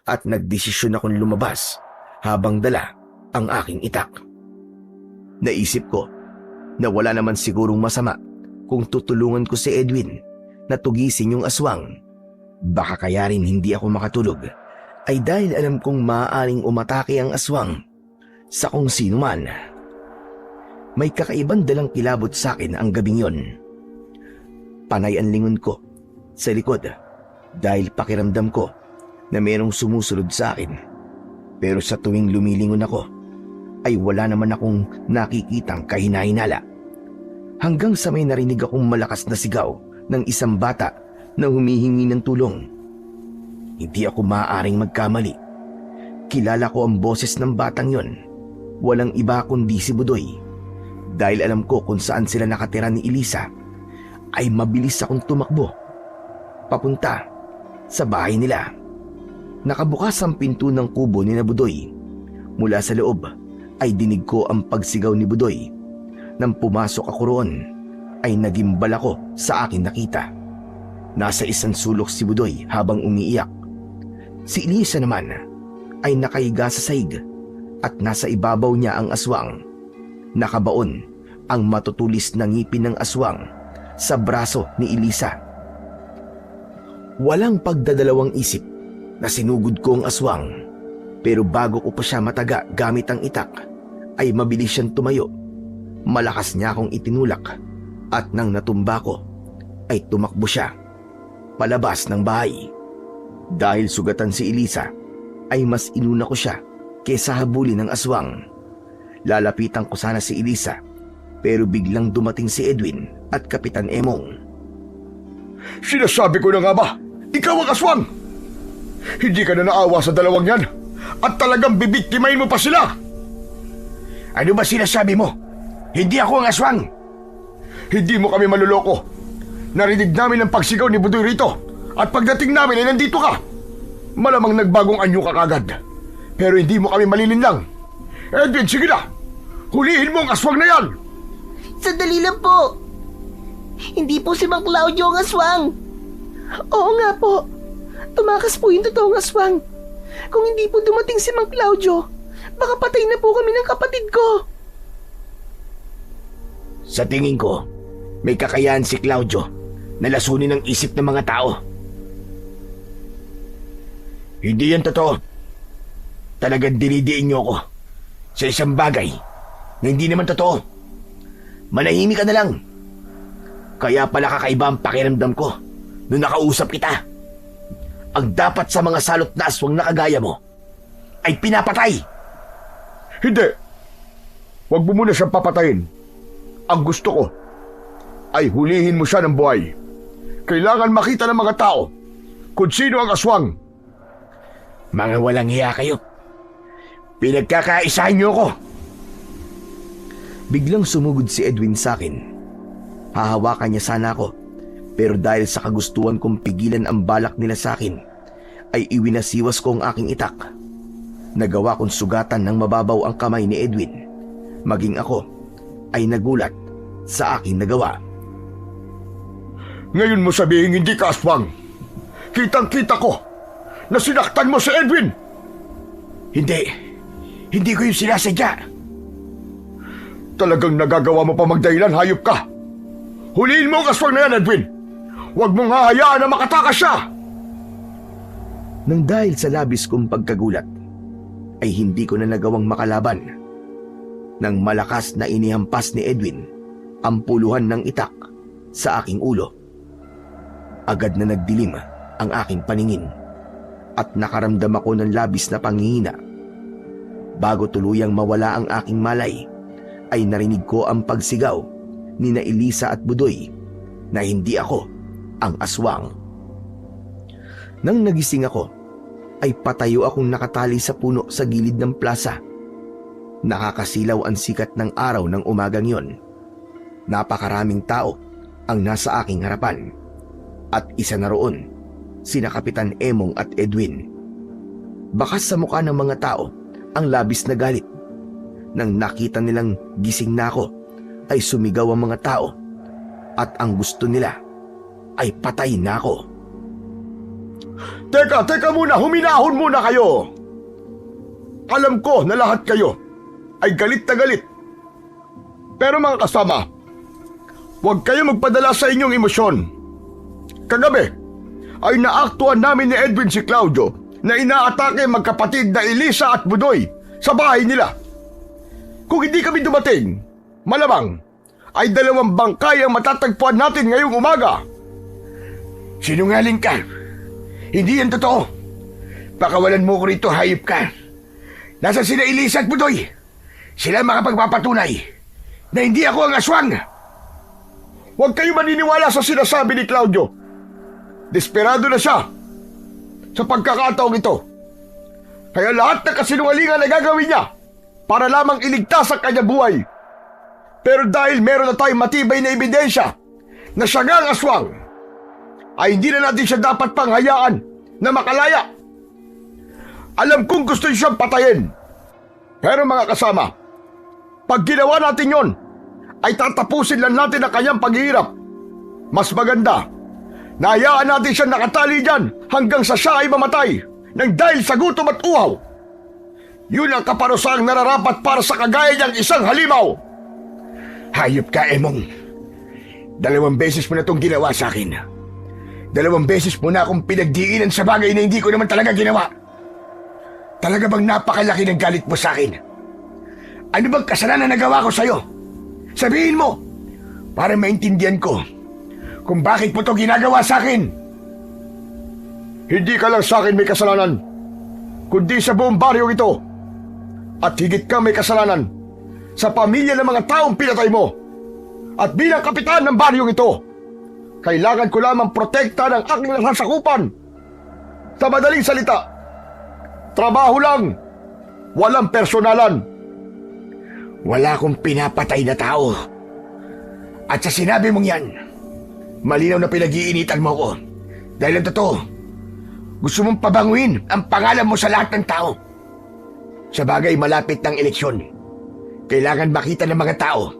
at nagdesisyon akong lumabas habang dala ang aking itak. Naisip ko na wala naman sigurong masama kung tutulungan ko si Edwin na tugisin yung aswang. Baka kaya rin hindi ako makatulog ay dahil alam kong maaaring umatake ang aswang sa kung sino man. May kakaibang dalang kilabot sa akin ang gabing yon. Panay ang lingon ko sa likod dahil pakiramdam ko na merong sumusunod sa akin. Pero sa tuwing lumilingon ako, ay wala naman akong nakikitang kahinahinala. Hanggang sa may narinig akong malakas na sigaw ng isang bata na humihingi ng tulong. Hindi ako maaaring magkamali. Kilala ko ang boses ng batang yon. Walang iba kundi si Budoy. Dahil alam ko kung saan sila nakatira ni Elisa, ay mabilis akong tumakbo papunta sa bahay nila. Nakabukas ang pinto ng kubo ni na Budoy. Mula sa loob ay dinig ko ang pagsigaw ni Budoy. Nang pumasok ako roon ay nagimbal ako sa aking nakita. Nasa isang sulok si Budoy habang umiiyak. Si Elisa naman ay nakahiga sa saig at nasa ibabaw niya ang aswang. Nakabaon ang matutulis na ngipin ng aswang sa braso ni Elisa. Walang pagdadalawang isip na sinugod ko ang aswang, pero bago ko pa siya mataga gamit ang itak ay mabilis siyang tumayo. Malakas niya akong itinulak at nang natumba ko ay tumakbo siya palabas ng bahay. Dahil sugatan si Elisa ay mas inuna ko siya kesa habulin ng aswang. Lalapitan ko sana si Elisa pero biglang dumating si Edwin at Kapitan Emong. Sinasabi ko na nga ba, ikaw ang aswang! Hindi ka na naawa sa dalawang yan at talagang bibiktimahin mo pa sila! Ano ba sinasabi mo? Hindi ako ang aswang! Hindi mo kami maluloko. Narinig namin ang pagsigaw ni Budoy rito at pagdating namin ay nandito ka. Malamang nagbagong anyo ka kagad. Pero hindi mo kami malilinlang. Edwin, sige na! Hulihin mo ang aswang na yan! Sandali lang po. Hindi po si Mang Claudio ang aswang. Oo nga po. Tumakas po yung totoong aswang. Kung hindi po dumating si Mang Claudio, baka patay na po kami ng kapatid ko. Sa tingin ko, may kakayahan si Claudio na lasunin ang isip ng mga tao. Hindi yan totoo. Talagang dinidiin niyo ako sa isang bagay na hindi naman totoo. Manahimik ka na lang. Kaya pala kakaiba ang pakiramdam ko nung nakausap kita. Ang dapat sa mga salot na aswang na kagaya mo ay pinapatay. Hindi. Huwag mo muna siyang papatayin. Ang gusto ko ay hulihin mo siya ng buhay. Kailangan makita ng mga tao kung sino ang aswang. Mga walang hiya kayo. Pinagkakaisahan niyo ako. Biglang sumugod si Edwin sa akin. Hahawakan niya sana ako, pero dahil sa kagustuhan kong pigilan ang balak nila sa akin, ay iwinasiwas ko ang aking itak. Nagawa kong sugatan ng mababaw ang kamay ni Edwin Maging ako ay nagulat sa aking nagawa. Ngayon mo sabihin hindi ka aswang. Kitang-kita ko na sinaktan mo si Edwin. Hindi ko yung sinasadya. Talagang nagagawa mo pa magdahilan, hayop ka. Huliin mo ang aswang na yan, Edwin. Huwag mong hahayaan na makatakas siya. Nang dahil sa labis kong pagkagulat, ay hindi ko na nagawang makalaban. Nang malakas na inihampas ni Edwin ang puluhan ng itak sa aking ulo. Agad na nagdilim ang aking paningin at nakaramdam ako ng labis na panghihina. Bago tuluyang mawala ang aking malay, ay narinig ko ang pagsigaw ni na Elisa at Budoy na hindi ako ang aswang. Nang nagising ako, ay patayo akong nakatali sa puno sa gilid ng plaza. Nakakasilaw ang sikat ng araw ng umagang yon. Napakaraming tao ang nasa aking harapan. At isa na roon, sina Kapitan Emong at Edwin. Bakas sa mukha ng mga tao ang labis na galit. Nang nakita nilang gising na ako, ay sumigaw ang mga tao at ang gusto nila ay patay na ako. Teka muna, huminahon muna kayo. Alam ko na lahat kayo ay galit na galit. Pero mga kasama, huwag kayo magpadala sa inyong emosyon. Kagabi ay naaktuhan namin ni Edwin si Claudio na inaatake magkapatid na Elisa at Budoy sa bahay nila. Kung hindi kami dumating, malamang ay 2 bangkay ang matatagpuan natin ngayong umaga. Sinungaling ka. Hindi yan totoo. Pakawalan mo ko rito, hayop ka. Nasa sila Elisa at Budoy. Sila makapagpapatunay na hindi ako ang aswang. Huwag kayo maniniwala sa sinasabi ni Claudio. Desperado na siya sa pagkakataong ito. Kaya lahat ng kasinungalingan na gagawin niya para lamang iligtas ang kanyang buhay. Pero dahil meron na tayong matibay na ebidensya na siya nga ang aswang, ay hindi na natin siya dapat panghayaan na makalaya. Alam kong gusto niyo siyang patayin. Pero mga kasama, pag ginawa natin yon, ay tatapusin lang natin ang kanyang paghihirap. Mas maganda na hayaan natin siya nakatali dyan hanggang sa siya ay mamatay nang dahil sa gutom at uhaw. Yun ang kaparusang nararapat para sa kagaya niyang isang halimaw. Hayop ka, Emong. 2 beses mo na itong ginawa sa akin. 2 beses mo na akong pinagdiinan sa bagay na hindi ko naman talaga ginawa. Talaga bang napakalaki ng galit mo sa akin? Ano bang kasalanan na nagawa ko sa'yo? Sabihin mo, para maintindihan ko kung bakit mo ito ginagawa sa akin. Hindi ka lang sa akin may kasalanan, kundi sa buong baryong ito. At higit ka may kasalanan sa pamilya ng mga taong pinatay mo. At bilang kapitan ng baryong ito, kailangan ko lamang protekta ng aking nasasakupan. Sa madaling salita, trabaho lang, walang personalan. Wala akong pinapatay na tao. At sa sinabi mong yan, malinaw na pinag-iinitan mo ko. Dahil ang totoo, gusto mong pabanguin ang pangalan mo sa lahat ng tao. Sa bagay malapit ng eleksyon, kailangan makita ng mga tao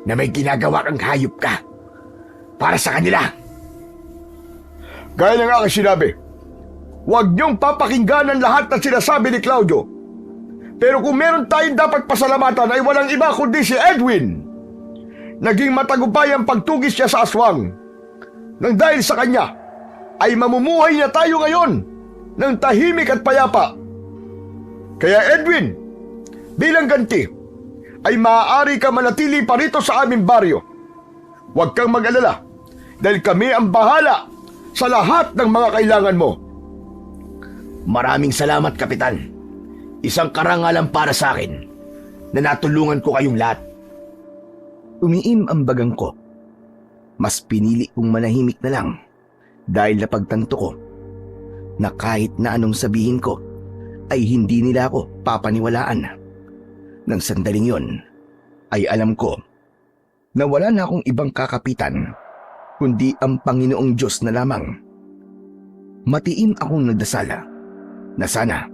na may ginagawa kang hayop ka para sa kanila. Gaya ng aking sinabi, huwag niyong papakinggan ang lahat ng sinasabi ni Claudio. Pero kung meron tayong dapat pasalamatan ay walang iba kundi si Edwin. Naging matagumpay ang pagtugis niya sa aswang. Nang dahil sa kanya, ay mamumuhay na tayo ngayon ng tahimik at payapa. Kaya Edwin, bilang ganti, ay maaari ka manatili pa rito sa aming baryo. Huwag kang mag-alala, dahil kami ang bahala sa lahat ng mga kailangan mo. Maraming salamat, Kapitan. Isang karangalan para sa akin na natulungan ko kayong lahat. Umiim ang bagang ko. Mas pinili kong manahimik na lang dahil napagtanto ko na kahit na anong sabihin ko ay hindi nila ako papaniwalaan. Nang sandaling yon ay alam ko na wala na akong ibang kakapitan kundi ang Panginoong Diyos na lamang. Matiim akong nagdasala na sana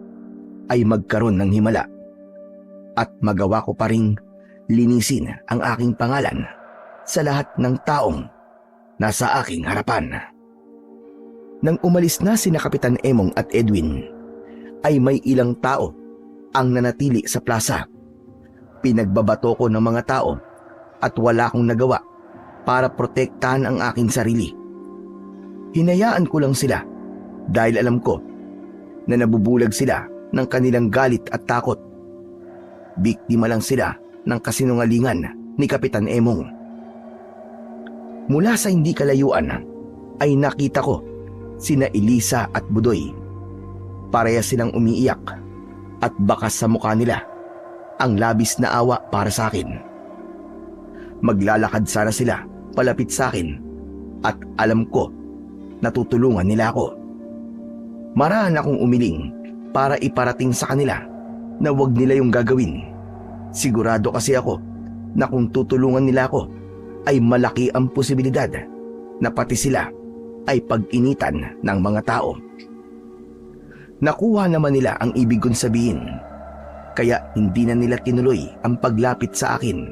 ay magkaroon ng himala at magawa ko pa ring linisin ang aking pangalan sa lahat ng taong nasa aking harapan. Nang umalis na sina Kapitan Emong at Edwin, ay may ilang tao ang nanatili sa plaza. Pinagbabato ko ng mga tao at wala akong nagawa para protektahan ang aking sarili. Hinayaan ko lang sila dahil alam ko na nabubulag sila ng kanilang galit at takot. Biktima lang sila ng kasinungalingan ni Kapitan Emong. Mula sa hindi kalayuan ay nakita ko sina Elisa at Budoy. Pareha silang umiiyak at bakas sa mukha nila ang labis na awa para sa akin. Maglalakad sana sila palapit sa akin at alam ko na tutulungan nila ako. Marahan akong umiling para iparating sa kanila na wag nila yung gagawin. Sigurado kasi ako na kung tutulungan nila ako ay malaki ang posibilidad na pati sila ay pag-initan ng mga tao. Nakuha naman nila ang ibig kong sabihin, kaya hindi na nila tinuloy ang paglapit sa akin.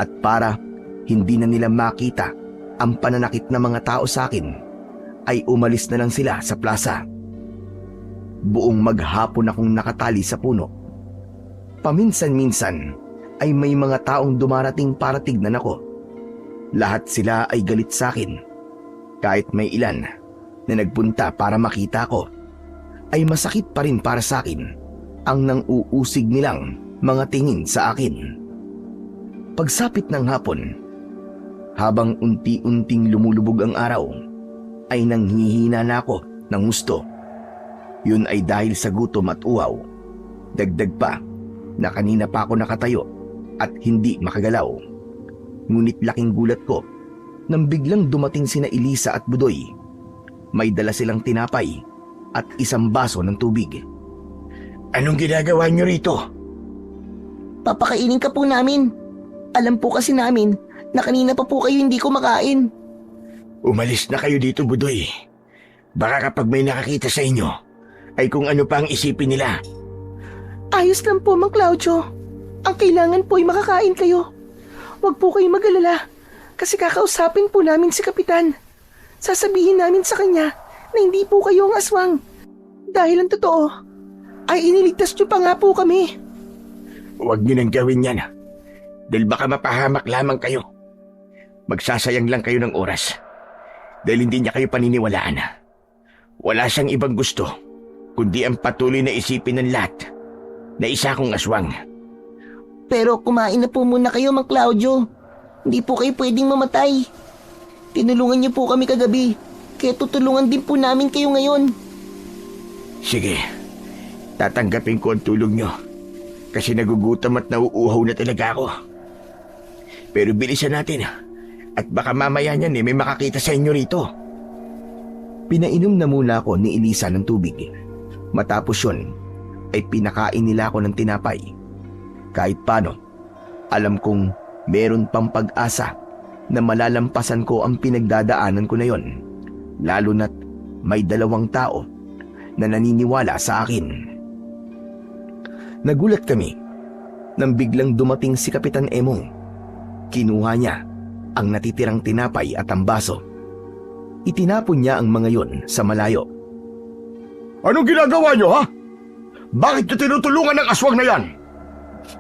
At para hindi na nila makita ang pananakit ng mga tao sa akin, ay umalis na lang sila sa plaza. Buong maghapon akong nakatali sa puno. Paminsan-minsan ay may mga taong dumarating para tignan ako. Lahat sila ay galit sa akin. Kahit may ilan na nagpunta para makita ko, ay masakit pa rin para sa akin ang nang uusig nilang mga tingin sa akin. Pagsapit ng hapon, habang unti-unting lumulubog ang araw, ay nanghihina na ako ng gusto. Yun ay dahil sa gutom at uhaw. Dagdag pa na kanina pa ako nakatayo at hindi makagalaw. Ngunit laking gulat ko nang biglang dumating sina Elisa at Budoy. May dala silang tinapay at isang baso ng tubig. Anong ginagawa niyo rito? Papakainin ka po namin. Alam po kasi namin na kanina pa po kayo hindi kumakain. Umalis na kayo dito, Budoy. Baka kapag may nakakita sa inyo, ay kung ano pa ang isipin nila. Ayos lang po, Mang Claudio. Ang kailangan po ay makakain kayo. Huwag po kayong mag-alala kasi kakausapin po namin si Kapitan. Sasabihin namin sa kanya na hindi po kayo ang aswang. Dahil ang totoo ay iniligtas niyo pa nga po kami. Huwag niyo nang gawin yan. Dahil baka mapahamak lamang kayo. Magsasayang lang kayo ng oras. Dahil hindi niya kayo paniniwalaan. Wala siyang ibang gusto, kundi ang patuloy na isipin ng lahat na isa akong aswang. Pero kumain na po muna kayo, Mang Claudio. Hindi po kayo pwedeng mamatay. Tinulungan niyo po kami kagabi, kaya tutulungan din po namin kayo ngayon. Sige, tatanggapin ko ang tulong niyo kasi nagugutom at nauuhaw na talaga ako. Pero bilisan natin at baka mamaya niyan may makakita sa inyo rito. Pinainom na muna ako ni Elisa ng tubig. Matapos yun, ay pinakain nila ako ng tinapay. Kahit paano, alam kong meron pang pag-asa na malalampasan ko ang pinagdadaanan ko na yon. Lalo na't may 2 tao na naniniwala sa akin. Nagulat kami nang biglang dumating si Kapitan Emong. Kinuha niya ang natitirang tinapay at ang baso. Itinapon niya ang mga yon sa malayo. Anong ginagawa niyo, ha? Bakit niyo tinutulungan ang aswang na yan?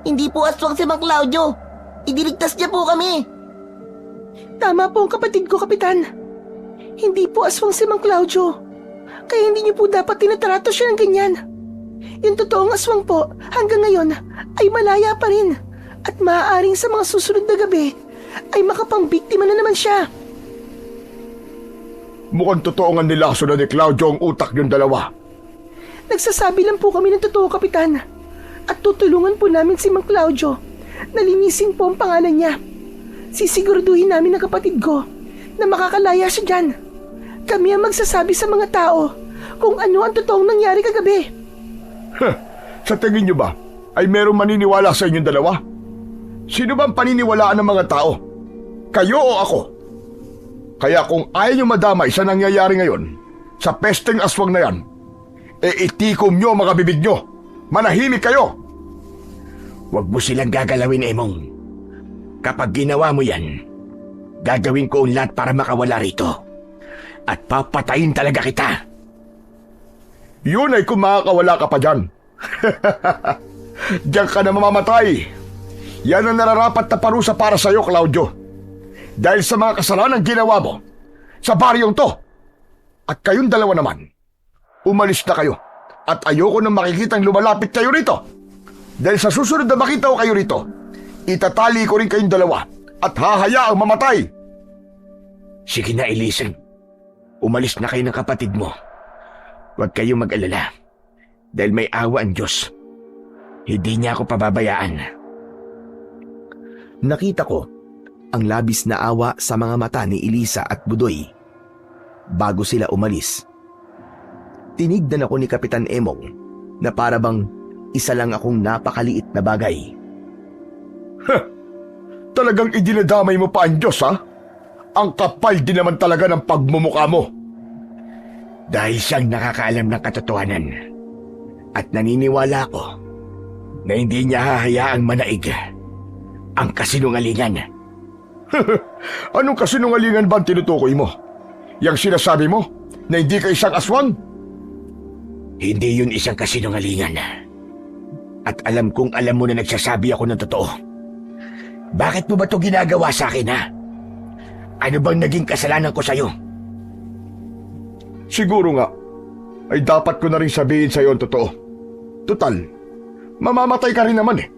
Hindi po aswang si Mang Claudio. Idiligtas niya po kami. Tama po ang kapatid ko, Kapitan. Hindi po aswang si Mang Claudio. Kaya hindi niyo po dapat tinatrato siya ng ganyan. Yung totoong aswang po, hanggang ngayon, ay malaya pa rin. At maaaring sa mga susunod na gabi, ay makapangbiktima na naman siya. Mukhang totoo nga nilaso na ni Claudio ang utak niyong dalawa. Nagsasabi lang po kami ng totoo, Kapitan. At tutulungan po namin si Mang Claudio na linisin po ang pangalan niya. Sisiguraduhin namin ang kapatid ko na makakalaya siya dyan. Kami ang magsasabi sa mga tao kung ano ang totoong nangyari kagabi. Sa tingin niyo ba ay merong maniniwala sa inyong dalawa? Sino bang paniniwalaan ng mga tao? Kayo o ako? Kaya kung ayaw niyo madamay sa nangyayari ngayon, sa pesteng aswang na yan, itikom niyo ang mga bibig niyo. Manahimik kayo! Huwag mo silang gagalawin, Emong. Kapag ginawa mo yan, gagawin ko ang lahat para makawala rito. At papatayin talaga kita. Yun ay kung makakawala ka pa dyan. Diyan ka na mamamatay. Yan ang nararapat na parusa para sa'yo, Claudio. Dahil sa mga kasalanan ginawa mo sa baryong to. At kayong dalawa naman, umalis na kayo. At ayoko nang makikitang lumalapit kayo rito. Dahil sa susunod na makita ko kayo rito, itatali ko rin kayong dalawa at hahayaang mamatay. Sige na, Elysium. Umalis na kayo ng kapatid mo. Huwag kayong mag-alala. Dahil may awa ang Diyos. Hindi niya ako pababayaan. Nakita ko ang labis na awa sa mga mata ni Elisa at Budoy. Bago sila umalis, tinignan ako ni Kapitan Emong na parabang isa lang akong napakaliit na bagay. Talagang idinadamay mo pa ang Diyos, ha? Ang kapal din naman talaga ng pagmumukha mo. Dahil siyang nakakaalam ng katotohanan. At naniniwala ako na hindi niya hahayaang manaig ang kasinungalingan. Anong kasinungalingan ba ang tinutukoy mo? Yang sinasabi mo na hindi ka isang aswang? Hindi yun isang kasinungalingan. At alam kong alam mo na nagsasabi ako ng totoo. Bakit mo ba ito ginagawa sa akin, ha? Ano bang naging kasalanan ko sa'yo? Siguro nga, ay dapat ko na rin sabihin sa'yo ang totoo. Tutal, mamamatay ka rin naman eh.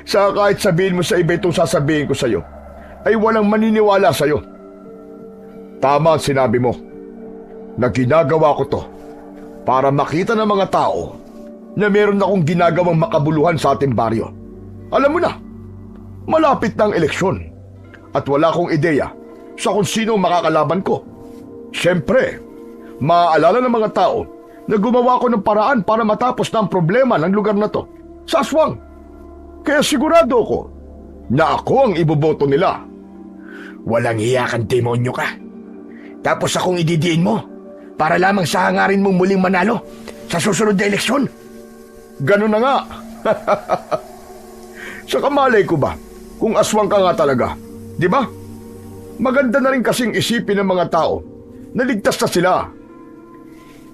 Sa kahit sabihin mo sa iba itong sasabihin ko sa'yo, ay walang maniniwala sa'yo. Tama ang sinabi mo, na ginagawa ko to para makita ng mga tao na meron akong ginagawang makabuluhan sa ating baryo. Alam mo na, malapit na ang eleksyon at wala akong ideya sa kung sino ang makakalaban ko. Siyempre, maaalala ng mga tao na gumawa ko ng paraan para matapos na ang problema ng lugar na to sa aswang. Kaya sigurado ko na ako ang iboboto nila. Walang hiyakan, demonyo ka. Tapos akong ididiin mo para lamang sa hangarin mong muling manalo sa susunod na eleksyon. Ganun na nga. Sa kamalay ko ba, kung aswang ka nga talaga, di ba? Maganda na rin kasing isipin ng mga tao na ligtas na sila.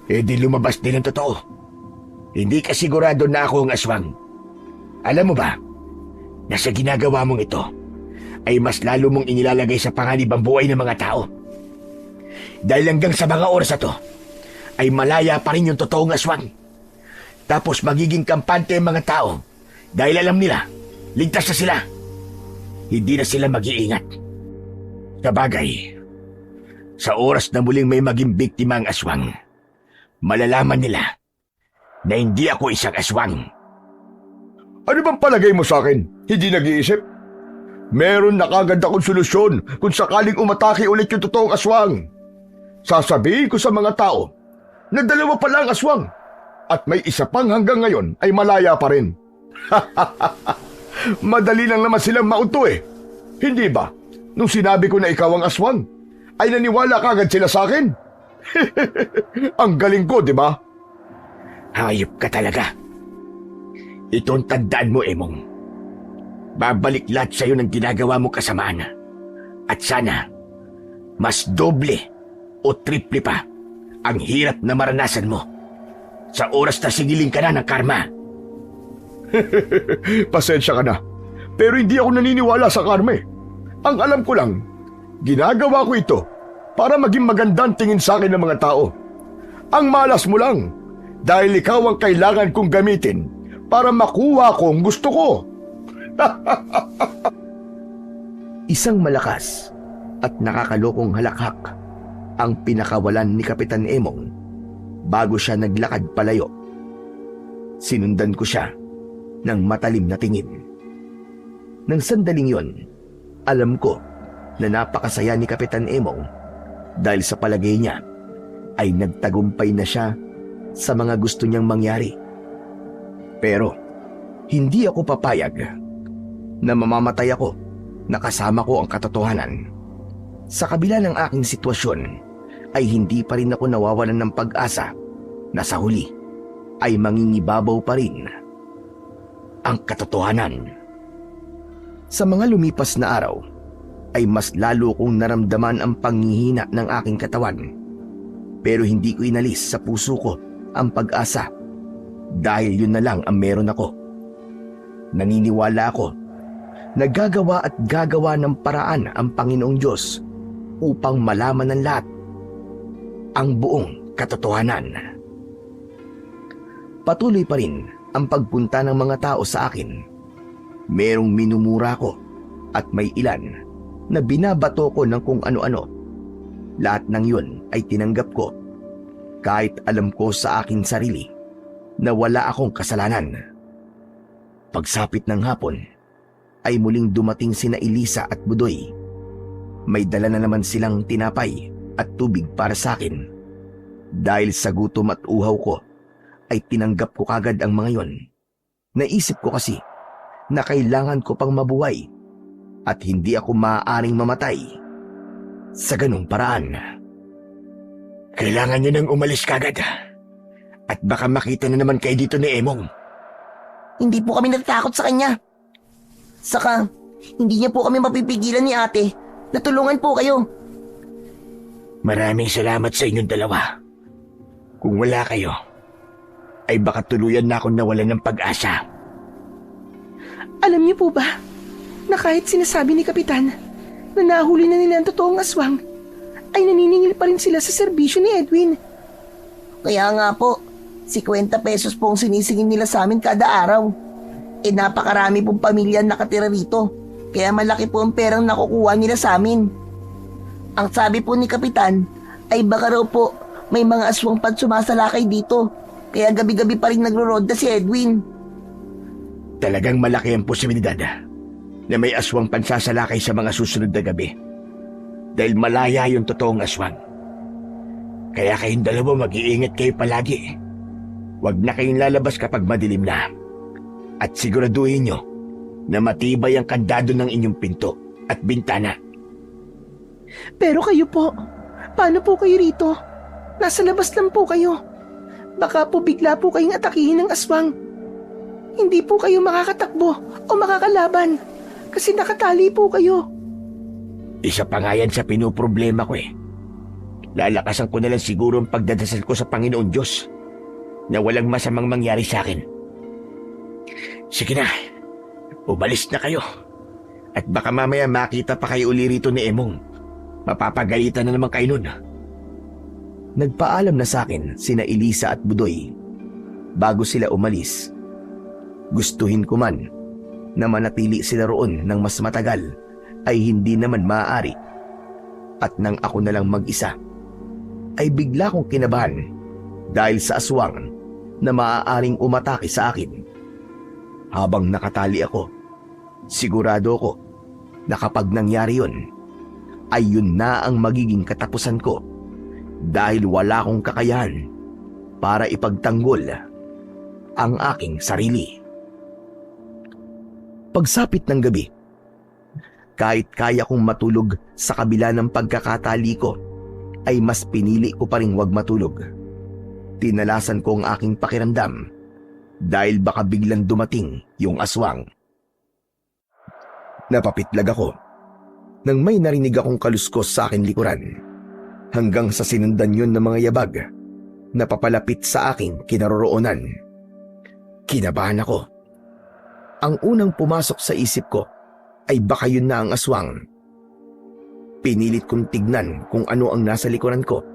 Eh di lumabas din ang totoo. Hindi ka sigurado na ako ang aswang. Alam mo ba, na sa ginagawa mong ito, ay mas lalo mong inilalagay sa panganib ang buhay ng mga tao. Dahil hanggang sa mga oras na to, ay malaya pa rin yung totoong aswang. Tapos magiging kampante ang mga tao dahil alam nila, ligtas na sila. Hindi na sila mag-iingat. Sabagay, sa oras na muling may maging biktima ang aswang, malalaman nila na hindi ako isang aswang. Ano bang palagay mo sa akin? Hindi nag-iisip? Meron na kagad akong solusyon kung sakaling umatake ulit yung totoong aswang. Sasabihin ko sa mga tao na dalawa pala ang aswang at may isa pang hanggang ngayon ay malaya pa rin. Madali lang naman silang mauto eh. Hindi ba? Nung sinabi ko na ikaw ang aswang, ay naniwala kagad sila sa akin. Ang galing ko, di ba? Hayop ka talaga. Ito ang tandaan mo, Emong. Babalik lahat sa'yo ng ginagawa mo kasamaan. At sana, mas doble o triple pa ang hirap na maranasan mo sa oras na sigiling ka na ng karma. Pasensya ka na. Pero hindi ako naniniwala sa karma eh. Ang alam ko lang, ginagawa ko ito para maging magandang tingin sa akin ng mga tao. Ang malas mo lang dahil ikaw ang kailangan kong gamitin para makuha ko ang gusto ko. Isang malakas at nakakalokong halakhak ang pinakawalan ni Kapitan Emong bago siya naglakad palayo. Sinundan ko siya ng matalim na tingin. Nang sandaling yon, alam ko na napakasaya ni Kapitan Emong dahil sa palagay niya ay nagtagumpay na siya sa mga gusto niyang mangyari. Pero hindi ako papayag na mamamatay ako na kasama ko ang katotohanan. Sa kabila ng aking sitwasyon ay hindi pa rin ako nawawalan ng pag-asa na sa huli ay mangingibabaw pa rin ang katotohanan. Sa mga lumipas na araw, ay mas lalo kong naramdaman ang panghihina ng aking katawan. Pero hindi ko inalis sa puso ko ang pag-asa dahil yun na lang ang meron ako. Naniniwala ako na gagawa at gagawa ng paraan ang Panginoong Diyos upang malaman ng lahat ang buong katotohanan. Patuloy pa rin ang pagpunta ng mga tao sa akin. Merong minumura ko at may ilan na binabato ko ng kung ano-ano. Lahat ng yun ay tinanggap ko kahit alam ko sa aking sarili na wala akong kasalanan. Pagsapit ng hapon ay muling dumating sina Elisa at Budoy. May dala na naman silang tinapay at tubig para sa akin. Dahil sa gutom at uhaw ko ay tinanggap ko kagad ang mga yon. Naisip ko kasi na kailangan ko pang mabuhay at hindi ako maaaring mamatay sa ganung paraan. Kailangan nyo nang umalis kagad. At baka makita na naman kayo dito ni Emong. Hindi po kami natatakot sa kanya. Saka, hindi niya po kami mapipigilan ni ate. Natulungan po kayo. Maraming salamat sa inyong dalawa. Kung wala kayo, ay baka tuluyan na akong nawalan ng pag-asa. Alam niyo po ba na kahit sinasabi ni Kapitan na nahuli na nila ang totoong aswang, ay naniningil pa rin sila sa serbisyo ni Edwin? Kaya nga po, 50 pesos po ang sinisingin nila sa amin kada araw. Napakarami pong pamilya ang nakatira rito. Kaya malaki po ang perang nakukuha nila sa amin. Ang sabi po ni Kapitan ay baka raw po may mga aswang pad sumasalakay dito. Kaya gabi-gabi pa rin nagro-roda si Edwin. Talagang malaki ang posibilidad na may aswang pansasalakay sa mga susunod na gabi. Dahil malaya yung totoong aswang. Kaya kayong dalawa mag-iingat kayo palagi. Huwag na kayong lalabas kapag madilim na. At siguraduhin nyo na matibay ang kandado ng inyong pinto at bintana. Pero kayo po, paano po kayo rito? Nasa labas lang po kayo. Baka po bigla po kayong atakihin ng aswang. Hindi po kayo makakatakbo o makakalaban kasi nakatali po kayo. Isa pa nga yan sa pinoproblema ko eh. Lalakasan ko na lang siguro ang pagdadasal ko sa Panginoon Diyos na walang masamang mangyari sa akin. Sige na, umalis na kayo. At baka mamaya makita pa kayo uli rito ni Emong. Mapapagalitan na naman kayo nun. Nagpaalam na sa akin sina Elisa at Budoy. Bago sila umalis, gustuhin ko man na manatili sila roon ng mas matagal ay hindi naman maaari. At nang ako na lang mag-isa, ay bigla kong kinabahan dahil sa aswang na maaaring umatake sa akin. Habang nakatali ako, sigurado ko na kapag nangyari yun, ay yun na ang magiging katapusan ko dahil wala akong kakayahan para ipagtanggol ang aking sarili. Pagsapit ng gabi, kahit kaya kong matulog sa kabila ng pagkakatali ko, ay mas pinili ko pa ring wag matulog. Tinalasan ko ang aking pakiramdam dahil baka biglang dumating yung aswang. Napapitlag ako nang may narinig akong kaluskos sa aking likuran hanggang sa sinundan yun ng mga yabag na papalapit sa aking kinaroroonan. Kinabahan ako. Ang unang pumasok sa isip ko ay baka yun na ang aswang. Pinilit kong tignan kung ano ang nasa likuran ko.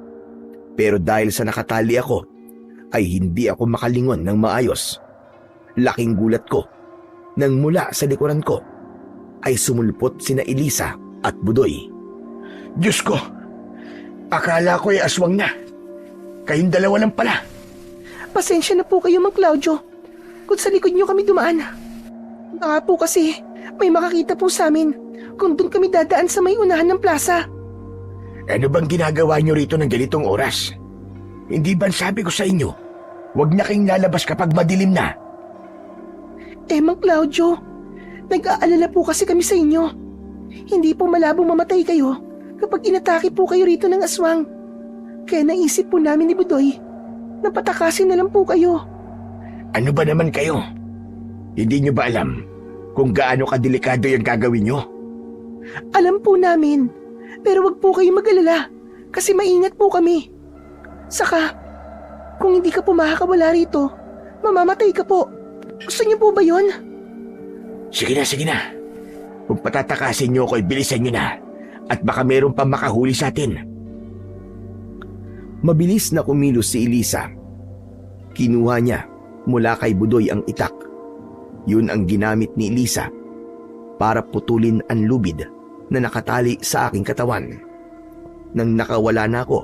Pero dahil sa nakatali ako, ay hindi ako makalingon ng maayos. Laking gulat ko nang mula sa likuran ko ay sumulpot sina Elisa at Budoy. Diyos ko! Akala ko ay aswang na. Kayong dalawa lang pala. Pasensya na po kayo, Mang Claudio, kung sa likod niyo kami dumaan. Baka po kasi may makakita po sa amin kung doon kami dadaan sa may unahan ng plaza. Ano bang ginagawa nyo rito ng ganitong oras? Hindi ba sabi ko sa inyo, huwag na kayong lalabas kapag madilim na? Mang Claudio, nag-aalala po kasi kami sa inyo. Hindi po malabong mamatay kayo kapag inatake po kayo rito ng aswang. Kaya naisip po namin ni Budoy na patakasin na lang po kayo. Ano ba naman kayo? Hindi nyo ba alam kung gaano kadelikado yung gagawin nyo. Alam po namin, pero wag po kayong mag-alala kasi maingat po kami. Saka, kung hindi ka po makakawala rito, mamamatay ka po. Gusto niyo po ba yon? Sige na. Kung patatakasin nyo ako, bilisan nyo na. At baka meron pa makahuli sa atin. Mabilis na kumilos si Elisa. Kinuha niya mula kay Budoy ang itak. Yun ang ginamit ni Elisa para putulin ang lubid na nakatali sa aking katawan. Nang nakawala na ako,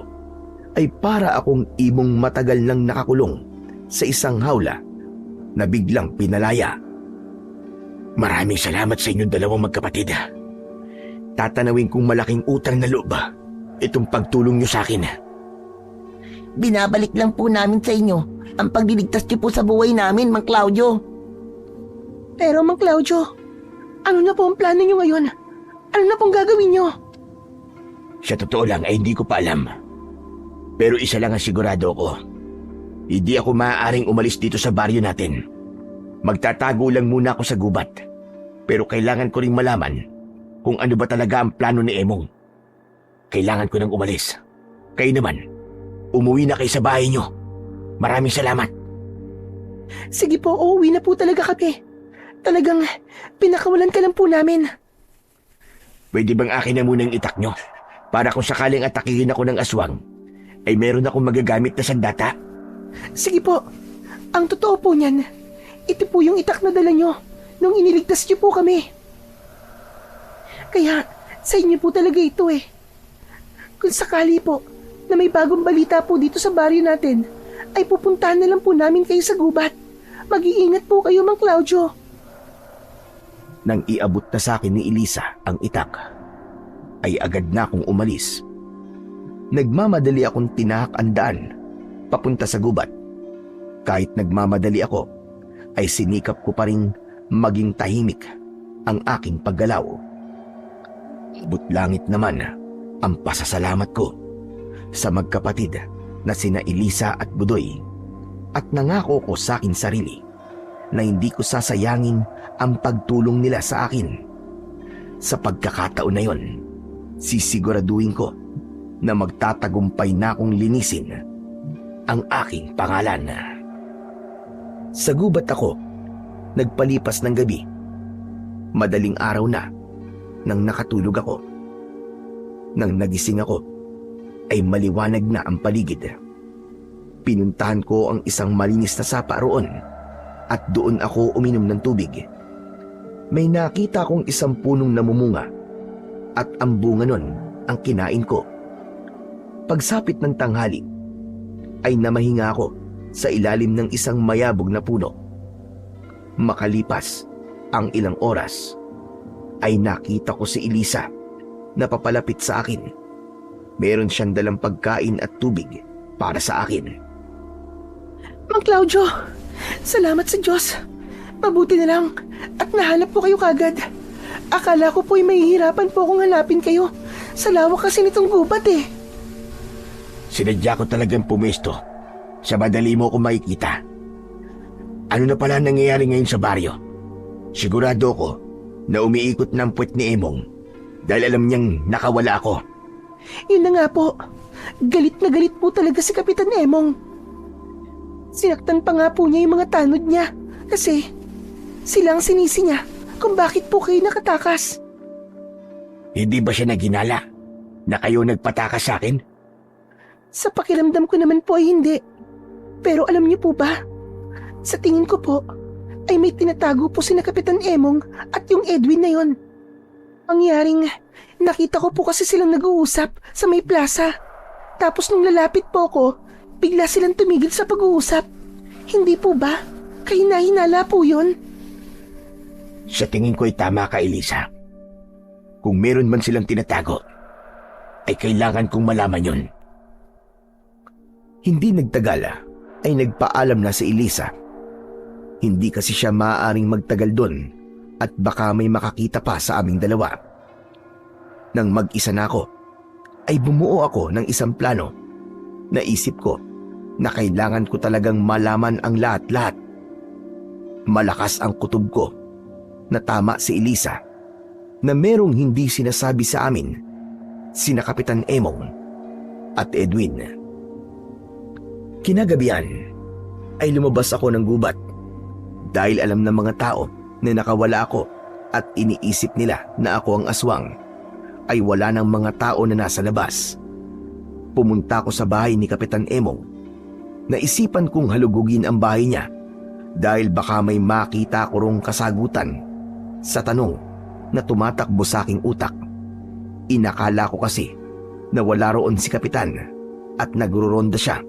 ay para akong ibong matagal nang nakakulong sa isang hawla na biglang pinalaya. Maraming salamat sa inyong dalawang magkapatid. Tatanawin kong malaking utang na loob itong pagtulong nyo sa akin. Binabalik lang po namin sa inyo ang pagliligtas niyo po sa buhay namin, Mang Claudio. Pero Mang Claudio, ano na po ang plano niyo ngayon? Ano na pong gagawin niyo? Sa totoo lang ay hindi ko pa alam. Pero isa lang ang sigurado ko. Hindi ako maaaring umalis dito sa baryo natin. Magtatago lang muna ako sa gubat. Pero kailangan ko ring malaman kung ano ba talaga ang plano ni Emong. Kailangan ko nang umalis. Kayo naman, umuwi na kayo sa bahay nyo. Maraming salamat. Sige po, uuwi na po talaga kami. Talagang pinakawalan ka lang po namin. Pwede bang akin na muna ang itak nyo? Para kung sakaling atakihin ako ng aswang, ay meron akong magagamit na sandata. Sige po, ang totoo po niyan, ito po yung itak na dala nyo nung iniligtas niyo po kami. Kaya sa inyo po talaga ito eh. Kung sakali po na may bagong balita po dito sa baryo natin, ay pupuntahan na lang po namin kayo sa gubat. Mag-iingat po kayo, Mang Claudio. Nang iabot na sa akin ni Elisa ang itak, ay agad na akong umalis. Nagmamadali akong tinahak ang daan papunta sa gubat. Kahit nagmamadali ako, ay sinikap ko pa rin maging tahimik ang aking paggalaw. Butlangit naman ang pasasalamat ko sa magkapatid na sina Elisa at Budoy, at nangako ko sa aking sarili na hindi ko sasayangin ang pagtulong nila sa akin. Sa pagkakataon na yon, sisiguraduhin ko na magtatagumpay na akong linisin ang aking pangalan. Sa gubat ako, nagpalipas ng gabi. Madaling araw na nang nakatulog ako. Nang nagising ako, ay maliwanag na ang paligid. Pinuntahan ko ang isang malinis na sapa roon at doon ako uminom ng tubig. May nakita akong isang punong namumunga at ang bunga nun ang kinain ko. Pagsapit ng tanghali, ay namahinga ako sa ilalim ng isang mayabog na puno. Makalipas ang ilang oras, ay nakita ko si Elisa na papalapit sa akin. Meron siyang dalang pagkain at tubig para sa akin. Mang Claudio, salamat sa Diyos. Mabuti na lang at nahanap po kayo kagad. Akala ko po ay mahihirapan po akong hanapin kayo. Sa lawak kasi nitong gubat eh. Sinadya ko talagang pumesto sa madali mo ko makikita. Ano na pala nangyayari ngayon sa baryo? Sigurado ko na umiikot ng puwet ni Emong dahil alam niyang nakawala ako. Yun na nga po. Galit na galit po talaga si Kapitan Emong. Sinaktan pa nga po niya yung mga tanod niya kasi sila ang sinisi niya kung bakit po kayo nakatakas. Hindi ba siya naginala na kayo nagpatakas sa akin? Sa pakiramdam ko naman po ay hindi. Pero alam niyo po ba, sa tingin ko po, ay may tinatago po sina Kapitan Emong at yung Edwin na yon. Mangyaring, nakita ko po kasi silang nag-uusap sa may plaza. Tapos nung lalapit po ko, bigla silang tumigil sa pag-uusap. Hindi po ba? Kahina-hinala po yon. Sa tingin ko ay tama ka, Elisa. Kung meron man silang tinatago, ay kailangan kong malaman yon. Hindi nagtagal ay nagpaalam na si Elisa. Hindi kasi siya maaaring magtagal doon at baka may makakita pa sa aming dalawa. Nang mag-isa na ako, ay bumuo ako ng isang plano. Naisip ko na kailangan ko talagang malaman ang lahat-lahat. Malakas ang kutob ko na tama si Elisa na merong hindi sinasabi sa amin sina Kapitan Emong at Edwin. Kinagabihan ay lumabas ako ng gubat dahil alam ng mga tao na nakawala ako at iniisip nila na ako ang aswang ay wala ng mga tao na nasa labas. Pumunta ako sa bahay ni Kapitan Emong. Naisipan kong halugugin ang bahay niya dahil baka may makita ko rong kasagutan sa tanong na tumatakbo sa aking utak. Inakala ko kasi na wala roon si Kapitan at nagruronda siya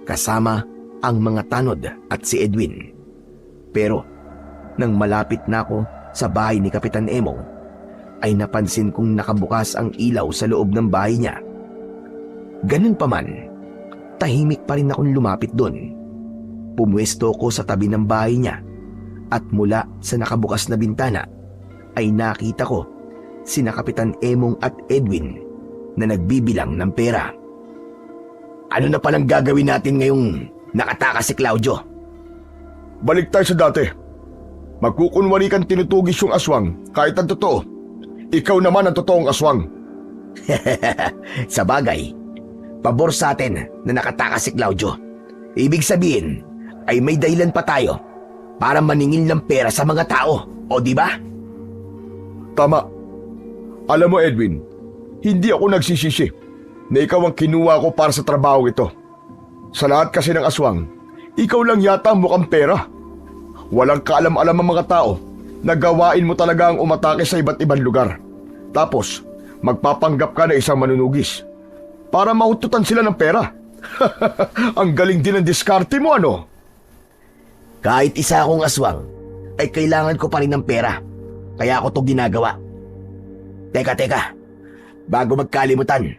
kasama ang mga tanod at si Edwin. Pero nang malapit na ako sa bahay ni Kapitan Emong, ay napansin kong nakabukas ang ilaw sa loob ng bahay niya. Ganun pa man, tahimik pa rin akong lumapit doon. Pumwesto ko sa tabi ng bahay niya at mula sa nakabukas na bintana ay nakita ko sina Kapitan Emong at Edwin na nagbibilang ng pera. Ano na palang gagawin natin ngayong nakatakas si Claudio? Balik tayo sa dati. Magkukunwari kang tinutugis yung aswang kahit ang totoo. Ikaw naman ang totoong aswang. Sa bagay, pabor sa atin na nakatakas si Claudio. Ibig sabihin ay may dahilan pa tayo para maningil ng pera sa mga tao, o di ba? Tama. Alam mo Edwin, hindi ako nagsisisi na ikaw ang kinuha ko para sa trabaho ito. Sa lahat kasi ng aswang, ikaw lang yata mukhang pera. Walang kaalam-alam ang mga tao na gawain mo talaga ang umatake sa iba't ibang lugar. Tapos, magpapanggap ka na isang manunugis para mahututan sila ng pera. Ang galing din ng diskarte mo, ano? Kahit isa akong aswang, ay kailangan ko pa rin ng pera. Kaya ako to ginagawa. Teka. Bago magkalimutan,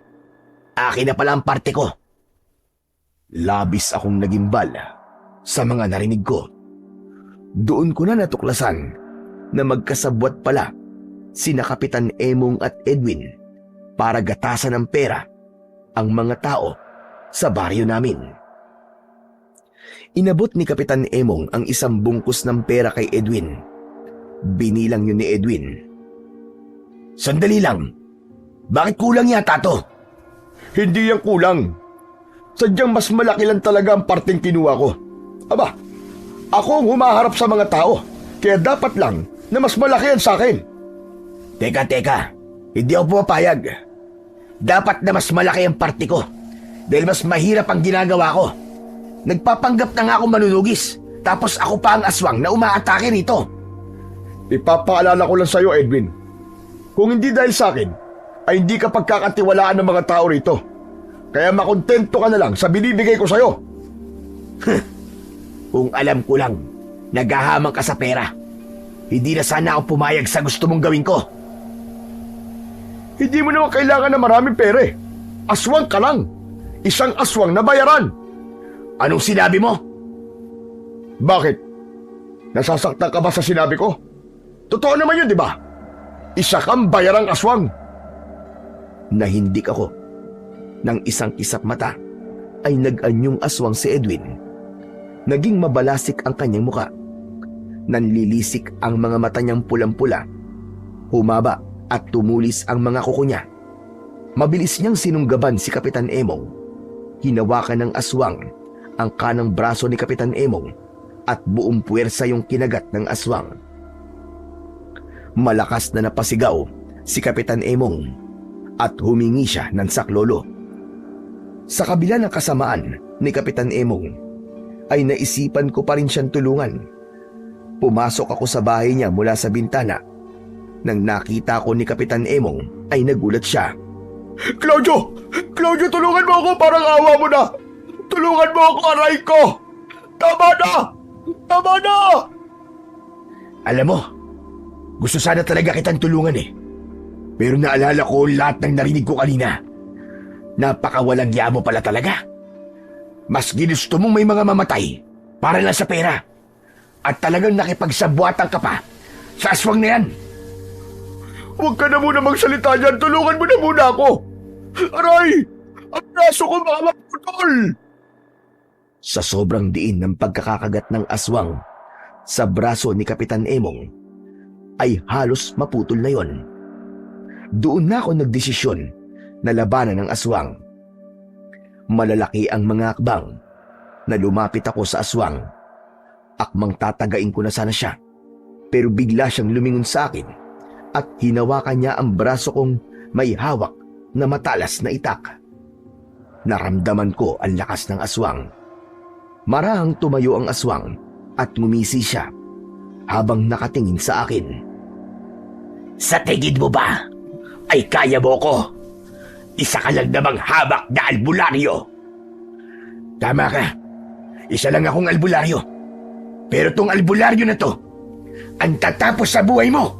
akin na pala ang parte ko. Labis akong nagimbal sa mga narinig ko. Doon ko na natuklasan na magkasabwat pala sina Kapitan Emong at Edwin para gatasan ng pera ang mga tao sa baryo namin. Inabot ni Kapitan Emong ang isang bungkus ng pera kay Edwin. Binilang yun ni Edwin. Sandali lang. Bakit kulang yata to? Hindi yan kulang. Sadyang mas malaki lang talaga ang parteng kinuha ko. Aba, ako ang humaharap sa mga tao, kaya dapat lang na mas malaki yan sa akin. Teka. Hindi ako pumapayag. Dapat na mas malaki ang parte ko dahil mas mahirap ang ginagawa ko. Nagpapanggap na nga ako manunugis, tapos ako pa ang aswang na umaatake rito. Ipapaalala ko lang sa iyo, Edwin. Kung hindi dahil sa akin, ay hindi ka pagkakatiwalaan ng mga tao rito. Kaya makontento ka na lang sa binibigay ko sa iyo. Kung alam ko lang, naghahamang ka sa pera, hindi na sana ako pumayag sa gusto mong gawin ko. Hindi mo naman kailangan na maraming pera eh. Aswang ka lang. Isang aswang na bayaran. Anong sinabi mo? Bakit? Nasasaktan ka ba sa sinabi ko? Totoo naman yun, di ba? Isa kang bayarang aswang. Nahindik ako. Nang isang kisap mata ay nag-anyong aswang si Edwin. Naging mabalasik ang kanyang muka. Nanlilisik ang mga mata niyang pulang-pula. Humaba at tumulis ang mga kuko niya. Mabilis niyang sinunggaban si Kapitan Emong. Hinawakan ng aswang ang kanang braso ni Kapitan Emong at buong puwersa yung kinagat ng aswang. Malakas na napasigaw si Kapitan Emong at humingi siya ng saklolo. Sa kabila ng kasamaan ni Kapitan Emong, ay naisipan ko pa rin siyang tulungan. Pumasok ako sa bahay niya mula sa bintana. Nang nakita ko ni Kapitan Emong ay nagulat siya. Claudio! Claudio, tulungan mo ako, parang awa mo na! Tulungan mo ako, aray ko! Tama na! Tama na! Alam mo, gusto sana talaga kitang tulungan eh. Pero naalala ko lahat ng narinig ko kanina. Napakawalang ya mo pala talaga. Mas ginusto mong may mga mamatay para lang sa pera. At talagang nakipagsabuatan ka pa sa aswang na yan. Huwag ka na muna magsalita dyan. Tulungan mo na muna ako. Aray! Ang braso ko baka maputol! Sa sobrang diin ng pagkakakagat ng aswang sa braso ni Kapitan Emong, ay halos maputol na yon. Doon na ako nagdesisyon na labanan ang aswang. Malalaki ang mga akbang na lumapit ako sa aswang. Akmang tatagain ko na sana siya, pero bigla siyang lumingon sa akin at hinawakan niya ang braso kong may hawak na matalas na itak. Naramdaman ko ang lakas ng aswang. Marahang tumayo ang aswang at ngumisi siya habang nakatingin sa akin. Sa tingin mo ba ay kaya mo ko? Isa ka lang namang habak na albularyo. Tama ka. Isa lang akong albularyo. Pero tong albularyo na to, ang tatapos sa buhay mo,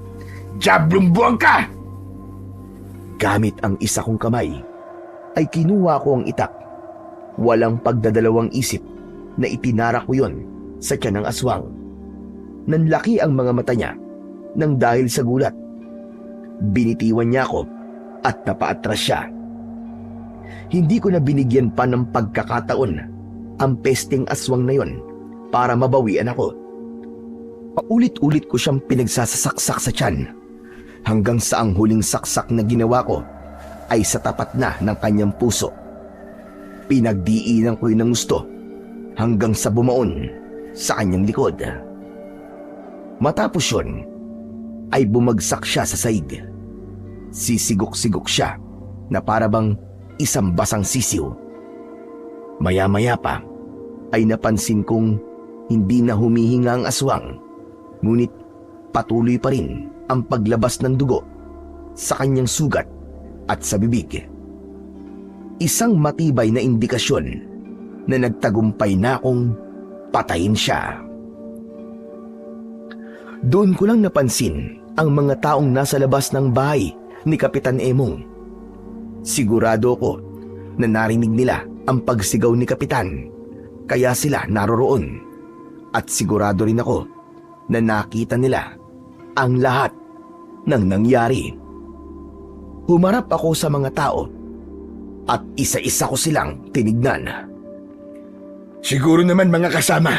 diablong buwang ka! Gamit ang isa kong kamay, ay kinuha ko ang itak. Walang pagdadalawang isip na itinara ko yon sa tiyan ng aswang. Nanlaki ang mga mata niya nang dahil sa gulat. Binitiwan niya ako at napaatras siya. Hindi ko na binigyan pa ng pagkakataon ang pesteng aswang na yon para mabawian ako. Paulit-ulit ko siyang pinagsasaksak sa tiyan hanggang sa ang huling saksak na ginawa ko ay sa tapat na ng kanyang puso. Pinagdiinan ko yun ng gusto hanggang sa bumaon sa kanyang likod. Matapos yun, ay bumagsak siya sa saig. Sisigok-sigok siya na parabang isang basang sisiw. Maya-maya pa ay napansin kong hindi na humihinga ang aswang, ngunit patuloy pa rin ang paglabas ng dugo sa kanyang sugat at sa bibig. Isang matibay na indikasyon na nagtagumpay na akong patayin siya. Doon ko lang napansin ang mga taong nasa labas ng bahay ni Kapitan Emong. Sigurado ko na narinig nila ang pagsigaw ni Kapitan, kaya sila naroroon. At sigurado rin ako na nakita nila ang lahat ng nangyari. Humarap ako sa mga tao at isa-isa ko silang tinignan. Siguro naman mga kasama,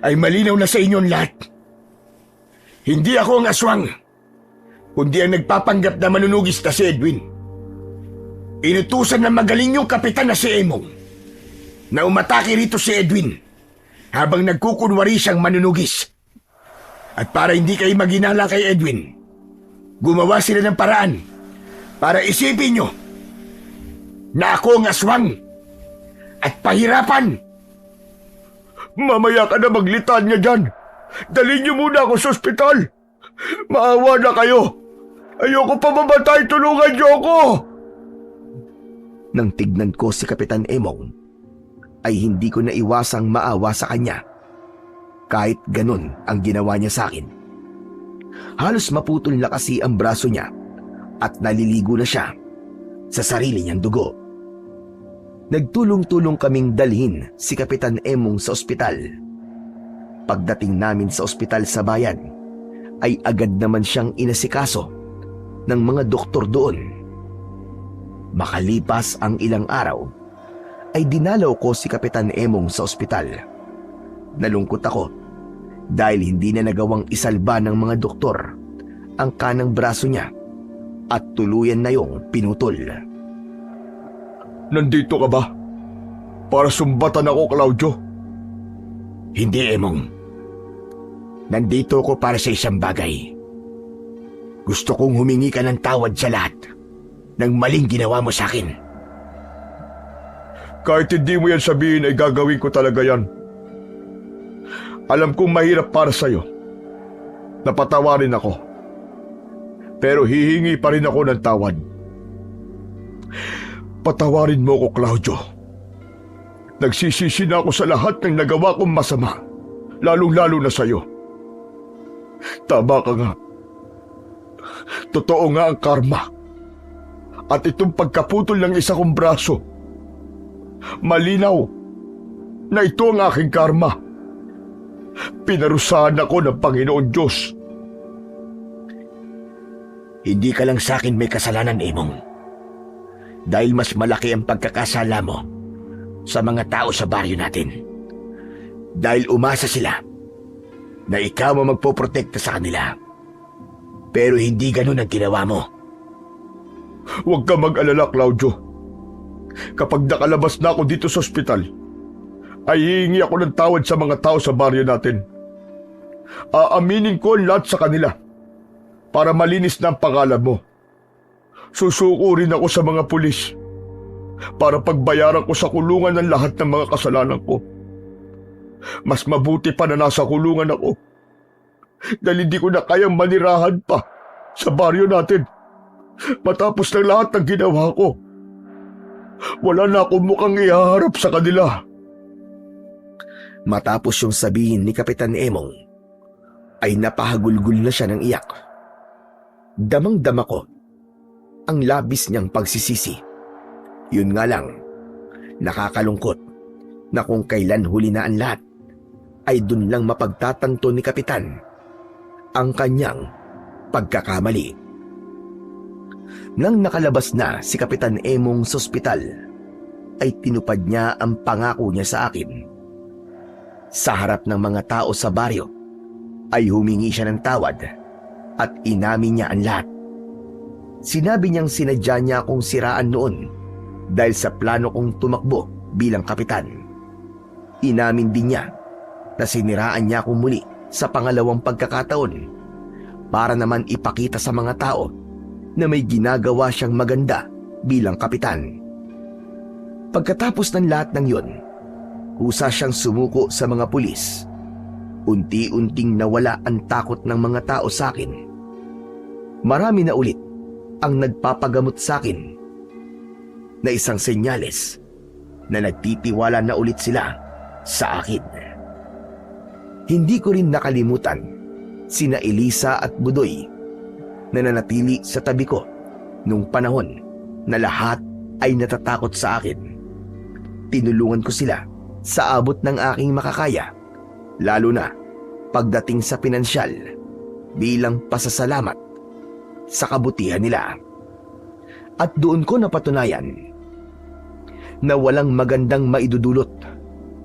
ay malinaw na sa inyong lahat. Hindi ako ang aswang, kundi ang nagpapanggap na manunugis na si Edwin. Inutusan ng magaling yung kapitan na si Emong na umatake rito si Edwin habang nagkukunwari siyang manunugis. At para hindi kayo maginala kay Edwin, gumawa sila ng paraan para isipin nyo na ako ang aswang at pahirapan. Mamaya ka na maglitan niya dyan. Dalhin niyo muna ako sa ospital. Maawa na kayo. Ayoko pa mamatay, tulungan niyo ako. Nang tignan ko si Kapitan Emong, ay hindi ko na iwasang maawa sa kanya. Kahit ganun ang ginawa niya sa akin. Halos maputol na kasi ang braso niya at naliligo na siya sa sarili niyang dugo. Nagtulong-tulong kaming dalhin si Kapitan Emong sa ospital. Pagdating namin sa ospital sa bayan, ay agad naman siyang inasikaso ng mga doktor doon. Makalipas ang ilang araw, ay dinalaw ko si Kapitan Emong sa ospital. Nalungkot ako dahil hindi na nagawang isalba ng mga doktor ang kanang braso niya at tuluyan na yung pinutol. Nandito ka ba? Para sumbatan ako, Claudio. Hindi, Emong. Nandito ako para sa isang bagay. Gusto kong humingi ka ng tawad sa lahat ng maling ginawa mo sa akin. Kahit hindi mo yan sabihin ay gagawin ko talaga yan. Alam kong mahirap para sa'yo. Napatawarin ako. Pero hihingi pa rin ako ng tawad. Patawarin mo ko, Claudio. Nagsisisi na ako sa lahat ng nagawa kong masama, lalong-lalo na sa'yo. Tama ka nga. Totoo nga ang karma. At itong pagkaputol ng isa kong braso, malinaw na ito ang aking karma. Pinarusahan ako ng Panginoon Diyos. Hindi ka lang sa akin may kasalanan, Emong. Dahil mas malaki ang pagkakasala mo sa mga tao sa baryo natin. Dahil umasa sila na ikaw ang magpoprotekta sa kanila. Pero hindi ganun ang ginawa mo. Huwag ka mag-alala, Claudio. Kapag nakalabas na ako dito sa ospital, ay hihingi ako ng tawad sa mga tao sa baryo natin. Aaminin ko ang lahat sa kanila para malinis na ang pangalan mo. Susuko rin ako sa mga pulis para pagbayaran ko sa kulungan ng lahat ng mga kasalanan ko. Mas mabuti pa na nasa kulungan ako dahil hindi ko na kayang manirahan pa sa baryo natin matapos ng lahat ng ginawa ko. Wala na akong mukhang ihaharap sa kanila. Matapos yung sabihin ni Kapitan Emong, ay napahagulgul na siya ng iyak. Damang-dama ko ang labis niyang pagsisisi. Yun nga lang, nakakalungkot na kung kailan huli na ang lahat, ay dun lang mapagtatanto ni Kapitan ang kanyang pagkakamali. Nang nakalabas na si Kapitan Emong sa ospital, ay tinupad niya ang pangako niya sa akin. Sa harap ng mga tao sa baryo, ay humingi siya ng tawad at inamin niya ang lahat. Sinabi niyang sinadya niya akong siraan noon dahil sa plano kong tumakbo bilang kapitan. Inamin din niya na siniraan niya akong muli sa pangalawang pagkakataon para naman ipakita sa mga tao na may ginagawa siyang maganda bilang kapitan. Pagkatapos ng lahat ng yun, kusa siyang sumuko sa mga pulis. Unti-unting nawala ang takot ng mga tao sa akin. Marami na ulit ang nagpapagamot sa akin na isang senyales na nagtitiwala na ulit sila sa akin. Hindi ko rin nakalimutan sina Elisa at Budoy na nanatili sa tabi ko nung panahon na lahat ay natatakot sa akin. Tinulungan ko sila sa abot ng aking makakaya, lalo na pagdating sa pinansyal bilang pasasalamat sa kabutihan nila. At doon ko napatunayan na walang magandang maidudulot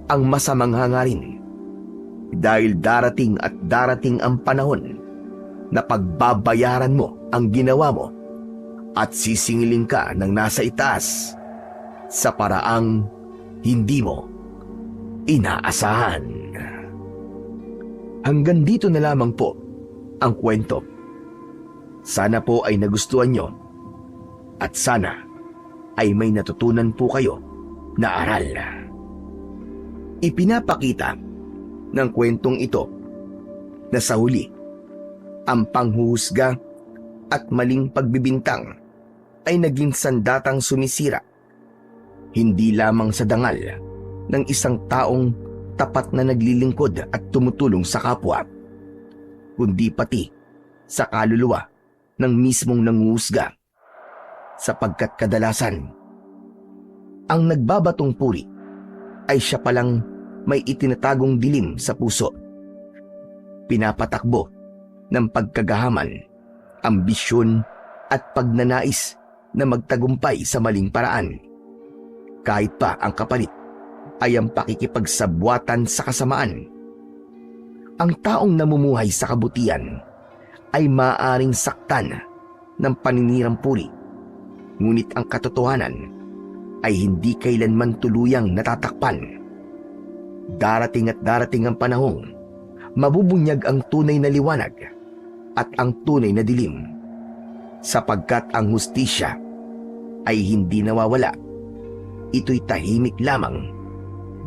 ang masamang hangarin dahil darating at darating ang panahon na pagbabayaran mo ang ginawa mo at sisingilin ka ng nasa itaas sa paraang hindi mo inaasahan. Hanggang dito na lamang po ang kwento. Sana po ay nagustuhan nyo at sana ay may natutunan po kayo na aral. Ipinapakita ng kwentong ito na sa huli, ang panghuhusga at maling pagbibintang ay naging sandatang sumisira hindi lamang sa dangal ng isang taong tapat na naglilingkod at tumutulong sa kapwa, kundi pati sa kaluluwa ng mismong nanguhusga, sapagkat kadalasan ang nagbabatong puri ay siya palang may itinatagong dilim sa puso. Pinapatakbo ng pagkagahaman, ambisyon at pagnanais na magtagumpay sa maling paraan. Kahit pa ang kapalit ay ang pakikipagsabwatan sa kasamaan. Ang taong namumuhay sa kabutihan ay maaaring saktan ng paninirang puri, ngunit ang katotohanan ay hindi kailanman tuluyang natatakpan. Darating at darating ang panahong mabubunyag ang tunay na liwanag at ang tunay na dilim, sapagkat ang hustisya ay hindi nawawala. Ito'y tahimik lamang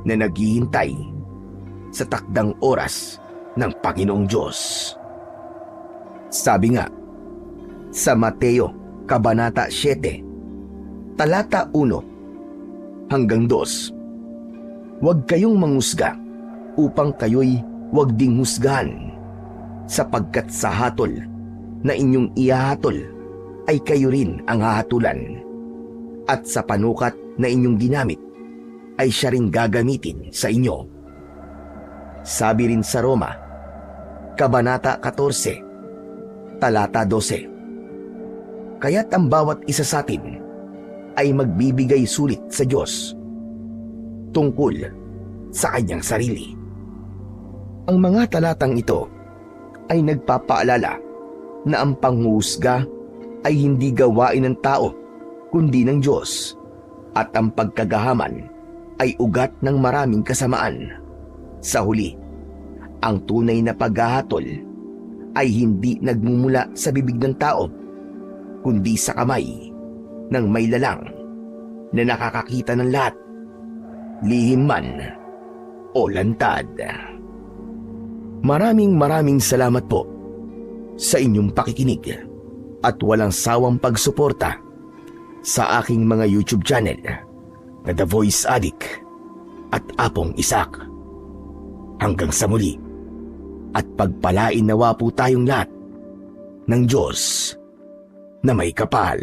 na naghihintay sa takdang oras ng Panginoong Diyos. Sabi nga sa Mateo Kabanata 7, talata 1 hanggang 2, huwag kayong manghusga upang kayo'y huwag ding husgahan, sapagkat sa hatol na inyong ihahatol ay kayo rin ang hahatulan, at sa panukat na inyong ginamit ay siya rin gagamitin sa inyo. Sabi rin sa Roma, Kabanata 14, talata 12, kaya't ang bawat isa sa atin ay magbibigay sulit sa Diyos tungkol sa kanyang sarili. Ang mga talatang ito ay nagpapaalala na ang panghusga ay hindi gawain ng tao kundi ng Diyos at ang pagkagahaman ay ugat ng maraming kasamaan. Sa huli, ang tunay na paghahatol ay hindi nagmumula sa bibig ng tao kundi sa kamay ng may lalang na nakakakita ng lahat, lihim man o lantad. Maraming salamat po sa inyong pakikinig at walang sawang pagsuporta sa aking mga YouTube channel na The Voice Addict at Apong Isak. Hanggang sa muli at pagpalain nawa po tayong lahat ng Diyos na may kapal.